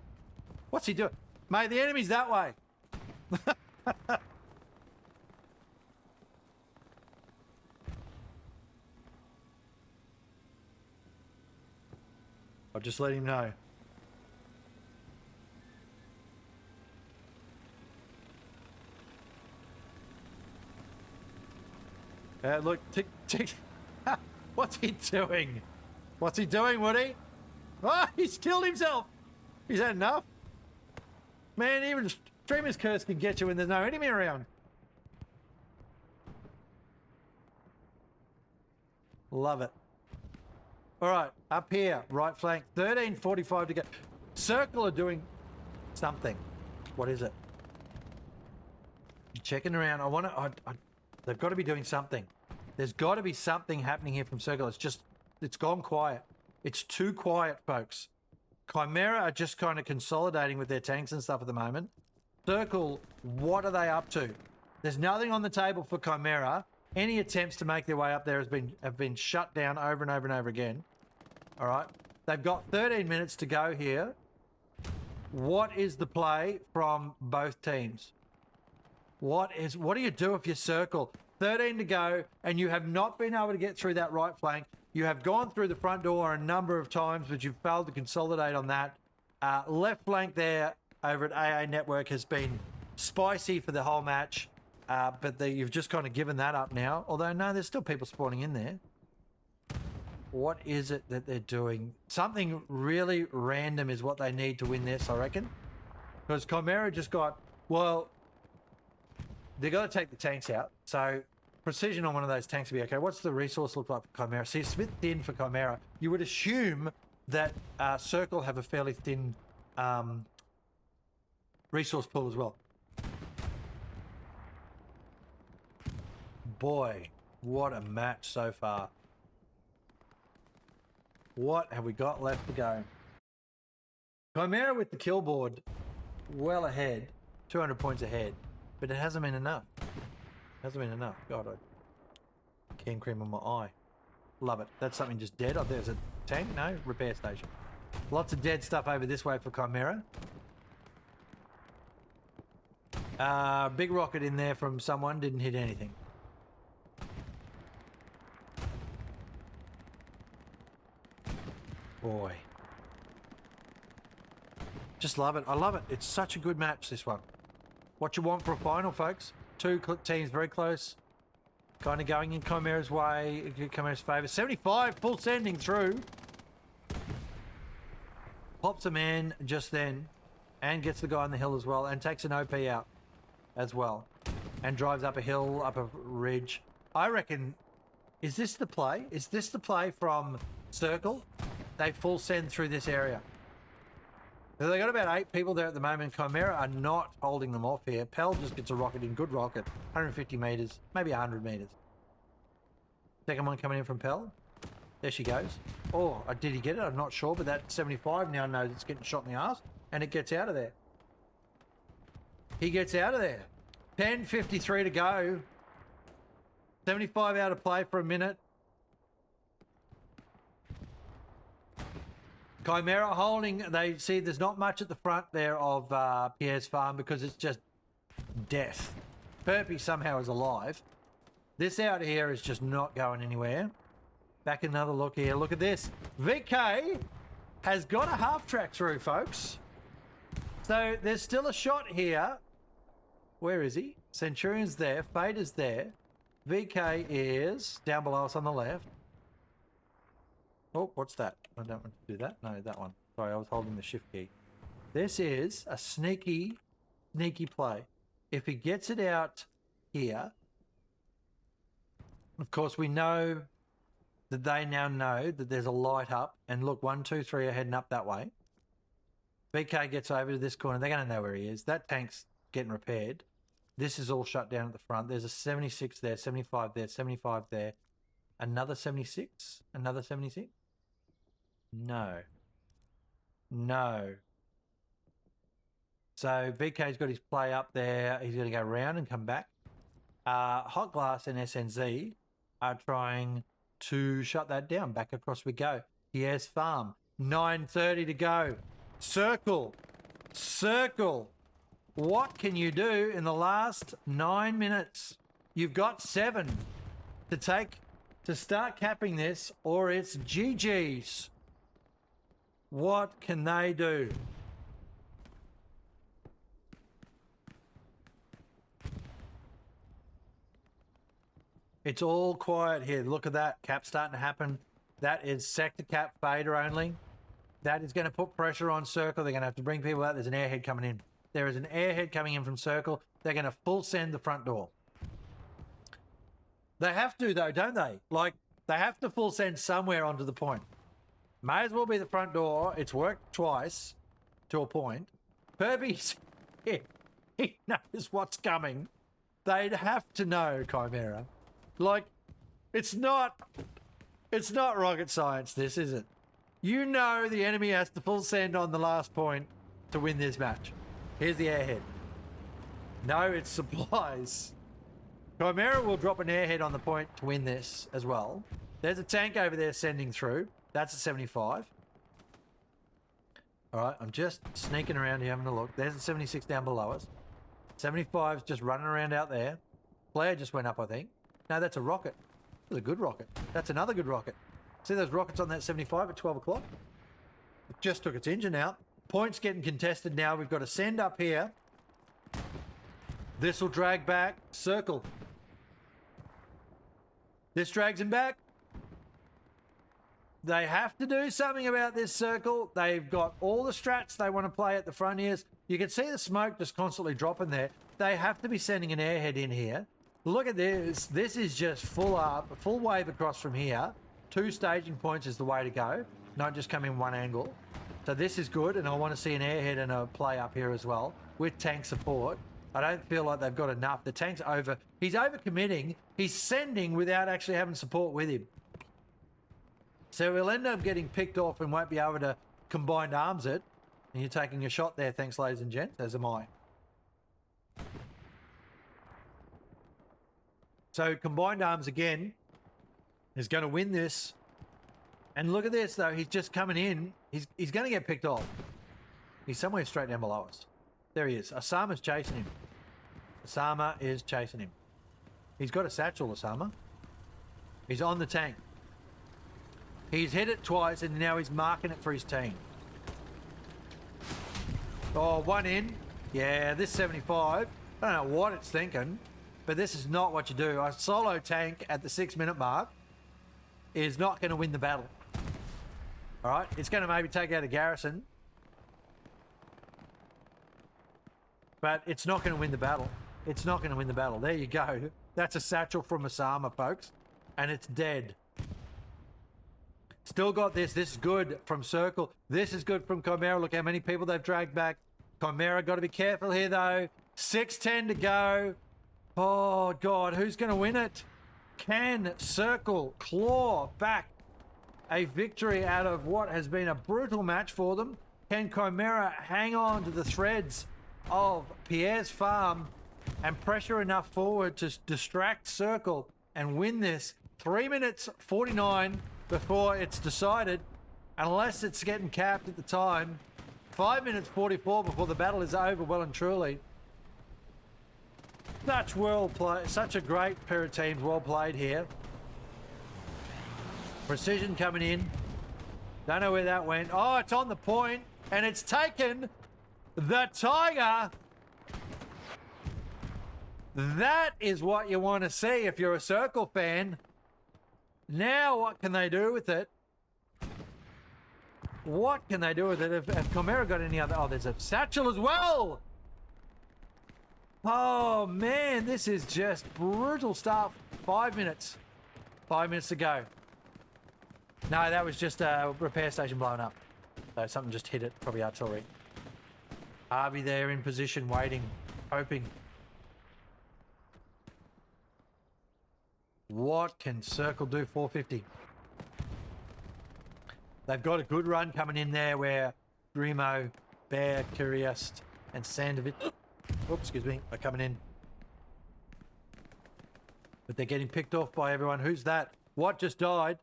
What's he doing? Mate, the enemy's that way. I'll just let him know. Look, Tick. What's he doing? What's he doing, Woody? Oh, he's killed himself. He's had enough. Man, even Streamer's Curse can get you when there's no enemy around. Love it. All right, up here, right flank, 13:45 to go. Circle are doing something. What is it? Checking around. They've got to be doing something. There's got to be something happening here from Circle. It's gone quiet. It's too quiet, folks. Chimera are just kind of consolidating with their tanks and stuff at the moment. Circle, what are they up to? There's nothing on the table for Chimera. Any attempts to make their way up there have been shut down over and over and over again. All right. They've got 13 minutes to go here. What is the play from both teams? What do you do if you Circle? 13 to go, and you have not been able to get through that right flank. You have gone through the front door a number of times, but you've failed to consolidate on that. Left flank there over at AA Network has been spicy for the whole match, but you've just kind of given that up now. Although, no, there's still people spawning in there. What is it that they're doing? Something really random is what they need to win this, I reckon. Because Chimera just got, well, they've got to take the tanks out. So precision on one of those tanks will be okay. What's the resource look like for Chimera? See, it's a bit thin for Chimera. You would assume that Circle have a fairly thin resource pool as well. Boy, what a match so far. What have we got left to go? Chimera with the kill board well ahead, 200 points ahead, but it hasn't been enough. Hasn't been enough. God, I can cream on my eye. Love it. That's something just dead. Oh, there's a tank. No, repair station. Lots of dead stuff over this way for Chimera. Big rocket in there from someone. Didn't hit anything. Boy. Just love it. I love it. It's such a good match, this one. What you want for a final, folks. Two teams very close. Kind of going in Chimera's way, Chimera's favour. 75, full sending through. Pops a man just then and gets the guy on the hill as well and takes an OP out as well and drives up a hill, up a ridge. I reckon, is this the play? Is this the play from Circle? They full send through this area. So they got about 8 people there at the moment. Chimera are not holding them off here. Pell just gets a rocket in, good rocket, 150 metres, maybe 100 metres. Second one coming in from Pell. There she goes. Oh, did he get it? I'm not sure, but that 75 now knows it's getting shot in the arse, and it gets out of there. He gets out of there. 10:53 to go. 75 out of play for a minute. Chimera holding, they see there's not much at the front there of Pierre's farm because it's just death. Perpy somehow is alive. This out here is just not going anywhere. Back another look here. Look at this. VK has got a half track through, folks. So there's still a shot here. Where is he? Centurion's there. Fade is there. VK is down below us on the left. Oh, what's that? I don't want to do that. No, that one. Sorry, I was holding the shift key. This is a sneaky play. If he gets it out here, of course, we know that they now know that there's a light up. And look, 1, 2, 3 are heading up that way. VK gets over to this corner. They're going to know where he is. That tank's getting repaired. This is all shut down at the front. There's a 76 there, 75 there, 75 there. Another 76? Another 76? No. No. So VK's got his play up there. He's going to go around and come back. Hot Glass and SNZ are trying to shut that down. Back across we go. Yes, farm. 9:30 to go. Circle. Circle. What can you do in the last 9 minutes? You've got 7 to start capping this, or it's GG's. What can they do? It's all quiet here. Look at that. Cap starting to happen. That is sector cap fader only. That is going to put pressure on Circle. They're going to have to bring people out. There's an airhead coming in. There is an airhead coming in from Circle. They're going to full send the front door. They have to, though, don't they? Like, they have to full send somewhere onto the point. May as well be the front door. It's worked twice to a point. Herbie's here. He knows what's coming. They'd have to know, Chimera. Like, it's not rocket science, this, is it? You know the enemy has to full send on the last point to win this match. Here's the airhead. No, it's supplies. Chimera will drop an airhead on the point to win this as well. There's a tank over there sending through. That's a 75. All right, I'm just sneaking around here having a look. There's a 76 down below us. 75's just running around out there. Flare just went up, I think. No, that's a rocket. That's a good rocket. That's another good rocket. See those rockets on that 75 at 12 o'clock? It just took its engine out. Points getting contested now. We've got a send up here. This will drag back. Circle. This drags him back. They have to do something about this Circle. They've got all the strats they want to play at the front ears. You can see the smoke just constantly dropping there. They have to be sending an airhead in here. Look at this. This is just full up, full wave across from here. 2 staging points is the way to go. Not just come in one angle. So this is good, and I want to see an airhead and a play up here as well with tank support. I don't feel like they've got enough. The tank's over. He's over-committing. He's sending without actually having support with him. So we'll end up getting picked off and won't be able to combined arms it. And you're taking a shot there, thanks, ladies and gents, as am I. So combined arms again is going to win this. And look at this, though. He's just coming in. He's going to get picked off. He's somewhere straight down below us. There he is. Osama's chasing him. Osama is chasing him. He's got a satchel, Osama. He's on the tank. He's hit it twice, and now he's marking it for his team. Oh, one in. Yeah, this 75. I don't know what it's thinking, but this is not what you do. A solo tank at the 6-minute mark is not going to win the battle. All right, it's going to maybe take out a garrison, but it's not going to win the battle. It's not going to win the battle. There you go. That's a satchel from Osama, folks, and it's dead. Still got this. This is good from Circle. This is good from Chimera. Look how many people they've dragged back. Chimera got to be careful here, though. 6:10 to go. Oh, God. Who's going to win it? Can Circle claw back a victory out of what has been a brutal match for them? Can Chimera hang on to the threads of Pierre's farm and pressure enough forward to distract Circle and win this? 3 minutes 49 before it's decided, unless it's getting capped at the time. 5 minutes 44 before the battle is over, well and truly. Such well play, such a great pair of teams, well played here. Precision coming in. Don't know where that went. Oh, it's on the point, and it's taken the Tiger. That is what you want to see if you're a Circle fan. Now what can they do with it? What can they do with it? If Chimera got any other... Oh, there's a satchel as well! Oh, man, this is just brutal stuff. 5 minutes. 5 minutes to go. No, that was just a repair station blowing up. So something just hit it, probably artillery. Harvey there in position, waiting, hoping. What can Circle do? 450. They've got a good run coming in there where Grimo, Bear, Curious, and Sandovic, oops, excuse me, are coming in. But they're getting picked off by everyone. Who's that? What just died?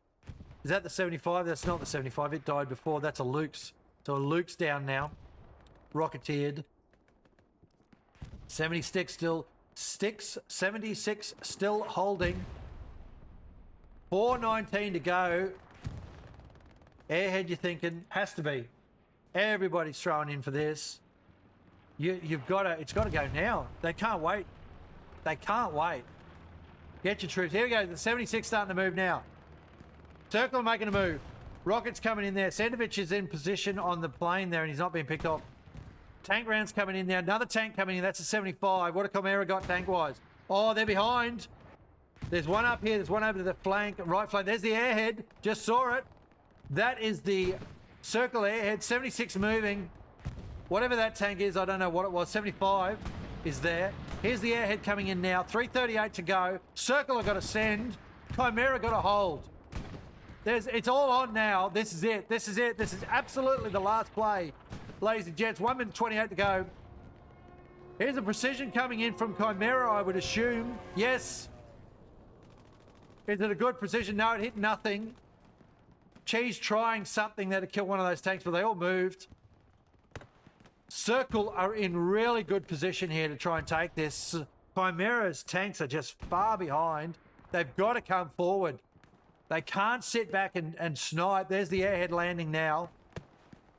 Is that the 75? That's not the 75. It died before. That's a Luke's. So a Luke's down now. Rocketeered. 76 still. 76 still holding. 4:19 to go. Airhead, you're thinking, has to be. Everybody's throwing in for this. You've got to, it's got to go now. They can't wait. They can't wait. Get your troops. Here we go. The 76 starting to move now. Circle making a move. Rockets coming in there. Sandovic is in position on the plane there, and he's not being picked off. Tank rounds coming in there. Another tank coming in. That's a 75. What a Chimera got tank-wise. Oh, they're behind. There's one up here. There's one over to the flank, right flank. There's the airhead. Just saw it. That is the Circle airhead. 76 moving. Whatever that tank is, I don't know what it was. 75 is there. Here's the airhead coming in now. 3:38 to go. Circle have got to send. Chimera got to hold. It's all on now. This is it. This is it. This is absolutely the last play. Ladies and gents, 1 minute 28 to go. Here's a precision coming in from Chimera, I would assume. Yes. Is it a good precision? No, it hit nothing. Cheese trying something that'd kill one of those tanks, but they all moved. Circle are in really good position here to try and take this. Chimera's tanks are just far behind. They've got to come forward. They can't sit back and snipe. There's the airhead landing now.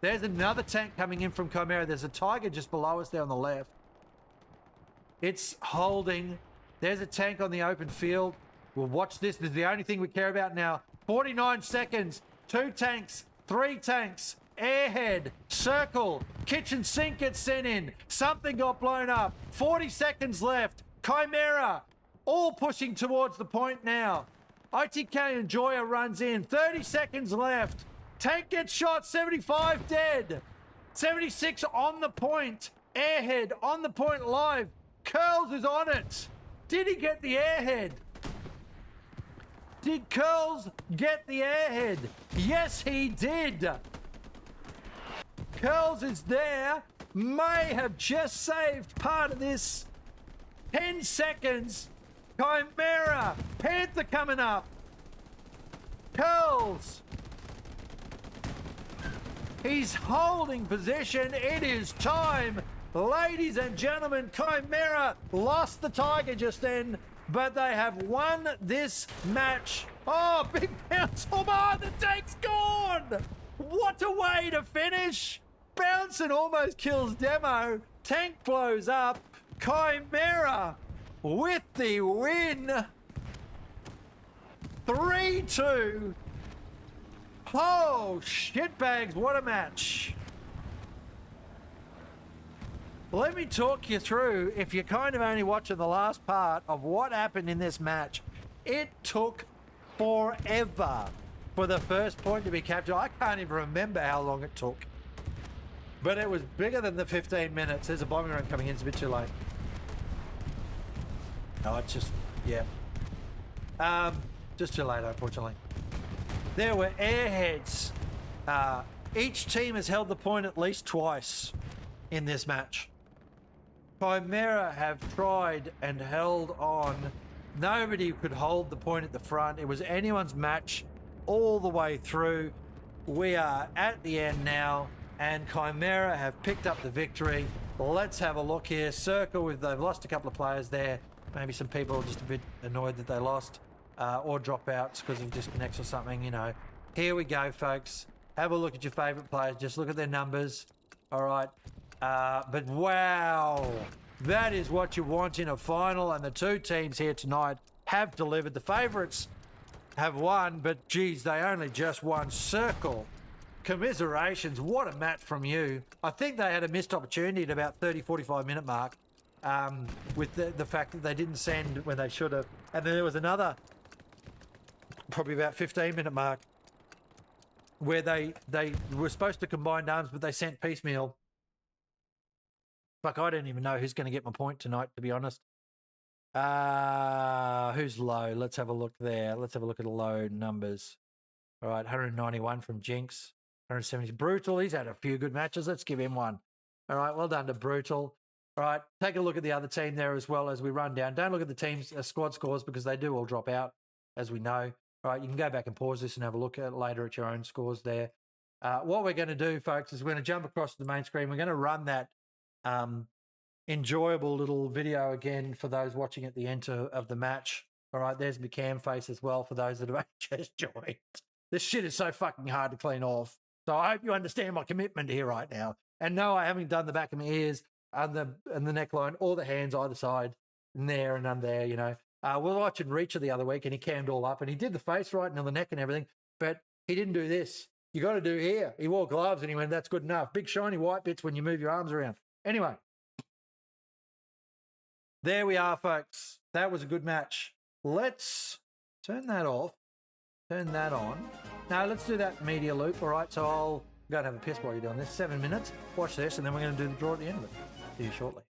There's another tank coming in from Chimera. There's a Tiger just below us there on the left. It's holding. There's a tank on the open field. We'll watch this. This is the only thing we care about now. 49 seconds. 2 tanks. 3 tanks. Airhead. Circle. Kitchen sink gets sent in. Something got blown up. 40 seconds left. Chimera. All pushing towards the point now. ITK and Joya runs in. 30 seconds left. Tank gets shot. 75 dead. 76 on the point. Airhead on the point live. Curls is on it. Did he get the airhead? Did Curls get the airhead? Yes, he did. Curls is there. May have just saved part of this. 10 seconds. Chimera. Panther coming up. Curls. He's holding position. It is time. Ladies and gentlemen, Chimera lost the Tiger just then. but they have won this match. Oh, big bounce. Oh, the tank's gone. What a way to finish. Bouncing almost kills Demo. Tank blows up. Chimera with the win. 3-2. Oh, shitbags, what a match. Let me talk you through, if you're kind of only watching the last part of what happened in this match. It took forever for the first point to be captured. I can't even remember how long it took. But it was bigger than the 15 minutes. There's a bombing run coming in. It's a bit too late. No, it's just, yeah. Just too late, unfortunately. There were airheads. Each team has held the point at least twice in this match. Chimera have tried and held on. Nobody could hold the point at the front. It was anyone's match all the way through. We are at the end now, and Chimera have picked up the victory. Let's have a look here. Circle, they've lost a couple of players there. Maybe some people are just a bit annoyed that they lost, or dropouts because of disconnects or something, you know. Here we go, folks. Have a look at your favourite players. Just look at their numbers. All right. But wow, that is what you want in a final, and the two teams here tonight have delivered. The favourites have won, but geez, they only just won. Circle, commiserations. What a match from you. I think they had a missed opportunity at about 30-45 minute mark, with the fact that they didn't send when they should have. And then there was another, probably about 15 minute mark, where they were supposed to combine arms, but they sent piecemeal. Fuck, I don't even know who's going to get my point tonight, to be honest. Who's low? Let's have a look there. Let's have a look at the low numbers. All right, 191 from Jinx. 170. Brutal, he's had a few good matches. Let's give him one. All right, well done to Brutal. All right, take a look at the other team there as well as we run down. Don't look at the team's squad scores because they do all drop out, as we know. All right, you can go back and pause this and have a look at it later at your own scores there. What we're going to do, folks, is we're going to jump across to the main screen. We're going to run that enjoyable little video again for those watching at the end of the match. All right, there's my cam face as well for those that have just joined. This shit is so fucking hard to clean off. So I hope you understand my commitment here right now. And no, I haven't done the back of my ears and the neckline or the hands either side, and there and under there, you know. We're watching Reacher the other week and he cammed all up and he did the face right and on the neck and everything, but he didn't do this. You got to do here. He wore gloves and he went, that's good enough. Big shiny white bits when you move your arms around. Anyway, there we are, folks. That was a good match. Let's turn that off, turn that on. Now, let's do that media loop, all right? So I'll go and have a piss while you're doing this. 7 minutes. Watch this, and then we're going to do the draw at the end of it. See you shortly.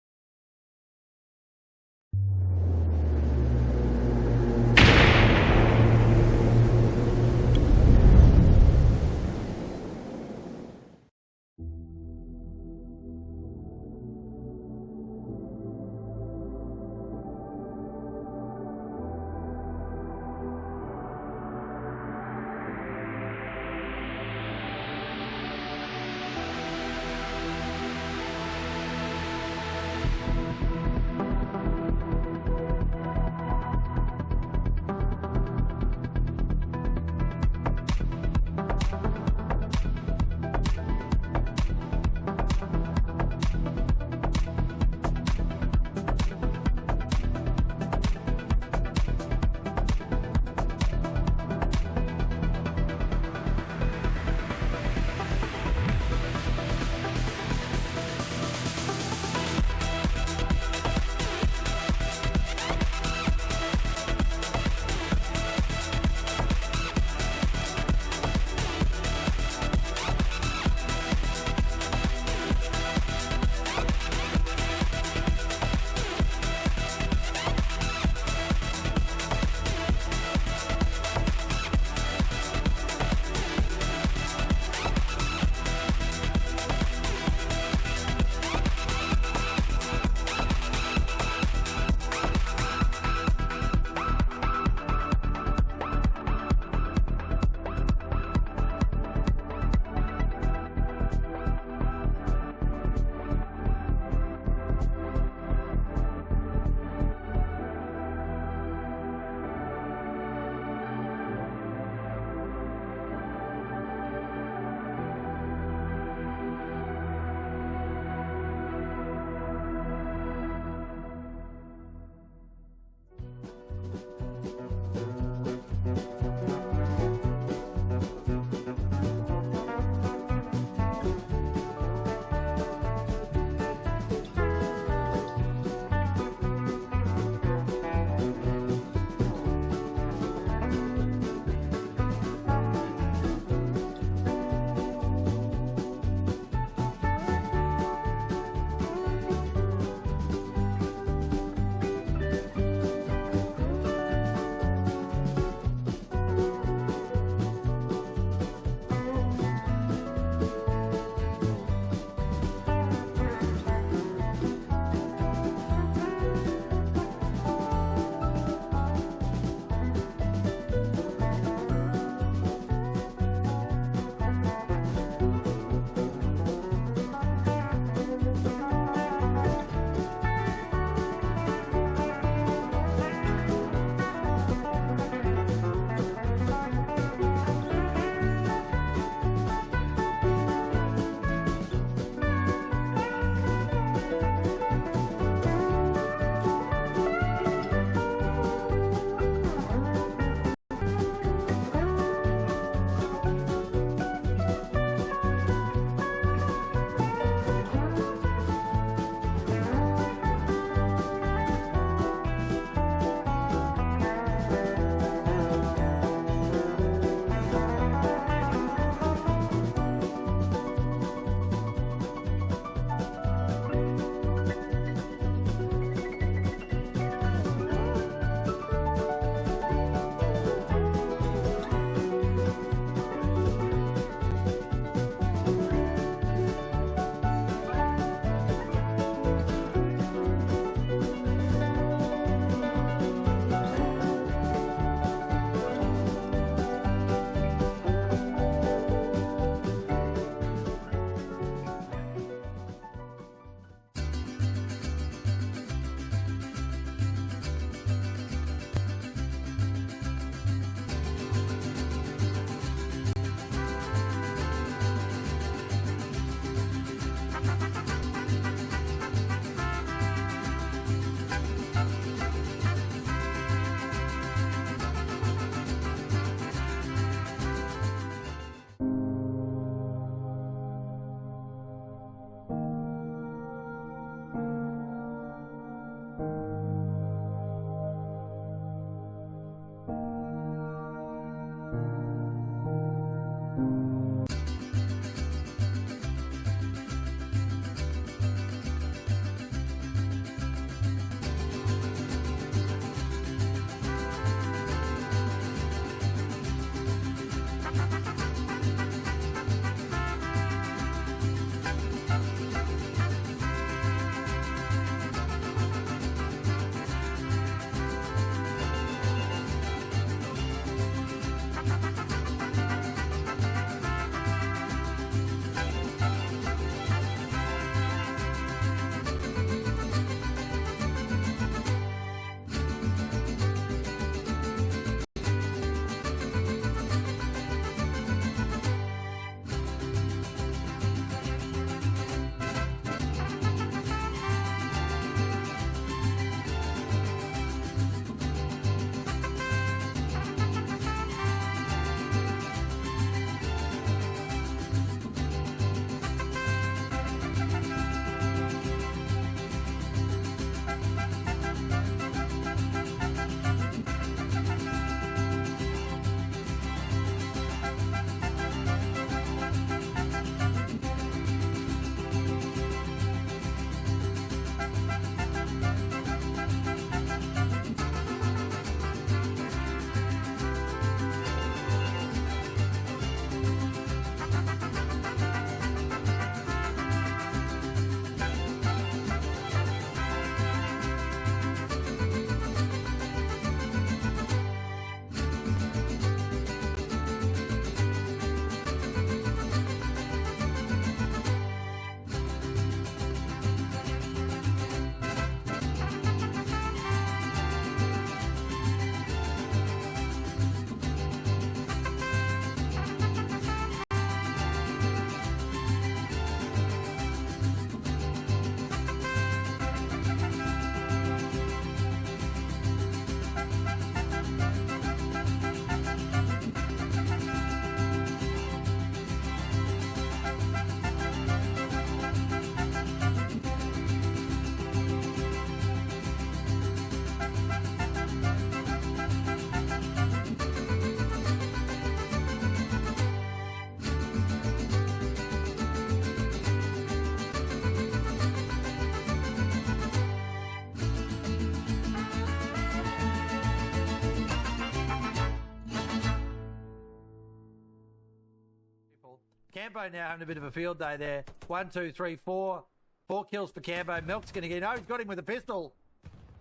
Campo now having a bit of a field day there. 1, 2, 3, 4. 4 kills for Campo. Milk's going to get... Oh, he's got him with a pistol.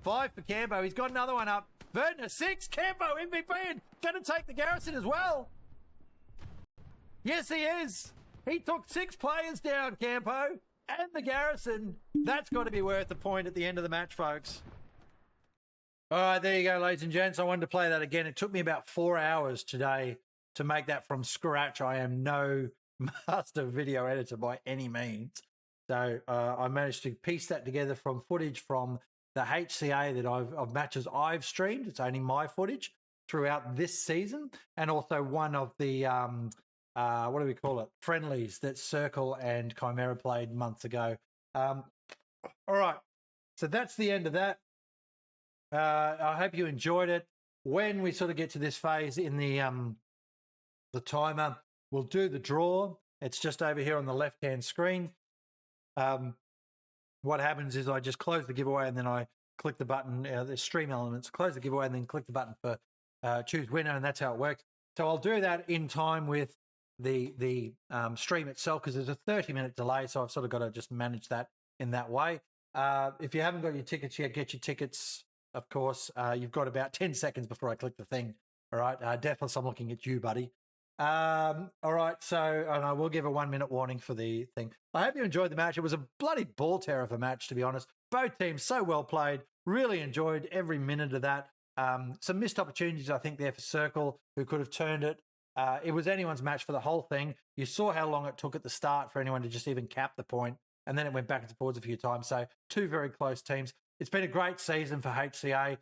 5 for Campo. He's got another one up. Verna, 6. Campo, MVP. And going to take the Garrison as well. Yes, he is. He took 6 players down, Campo. And the Garrison. That's got to be worth a point at the end of the match, folks. All right, there you go, ladies and gents. I wanted to play that again. It took me about 4 hours today to make that from scratch. I am no master video editor by any means. So I managed to piece that together from footage from the HCA that of matches I've streamed. It's only my footage throughout this season, and also one of the what do we call it? Friendlies that Circle and Chimera played months ago. All right, so that's the end of that. I hope you enjoyed it. When we sort of get to this phase in the timer, we'll do the draw. It's just over here on the left-hand screen. What happens is I just close the giveaway and then I click the button, the stream elements, close the giveaway and then click the button for choose winner, and that's how it works. So I'll do that in time with the stream itself, because there's a 30-minute delay, so I've sort of got to just manage that in that way. If you haven't got your tickets yet, get your tickets, of course. You've got about 10 seconds before I click the thing. All right, Deathless, I'm looking at you, buddy. All right, so and I will give a 1-minute warning for the thing. I hope you enjoyed the match. It was a bloody ball terror of a match, to be honest. Both teams so well played. Really enjoyed every minute of that. Some missed opportunities, I think, there for Circle, who could have turned it. It was anyone's match for the whole thing. You saw how long it took at the start for anyone to just even cap the point, and then it went back and forwards a few times. So 2 very close teams. It's been a great season for HCA.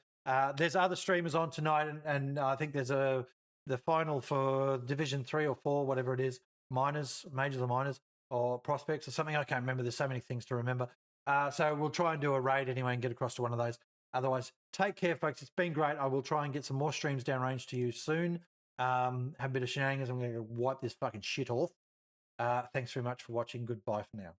There's other streamers on tonight, and I think there's the final for Division 3 or 4, whatever it is, majors or minors, or prospects or something. I can't remember. There's so many things to remember. So we'll try and do a raid anyway and get across to one of those. Otherwise, take care, folks. It's been great. I will try and get some more streams downrange to you soon. Have a bit of shenanigans. I'm going to wipe this fucking shit off. Thanks very much for watching. Goodbye for now.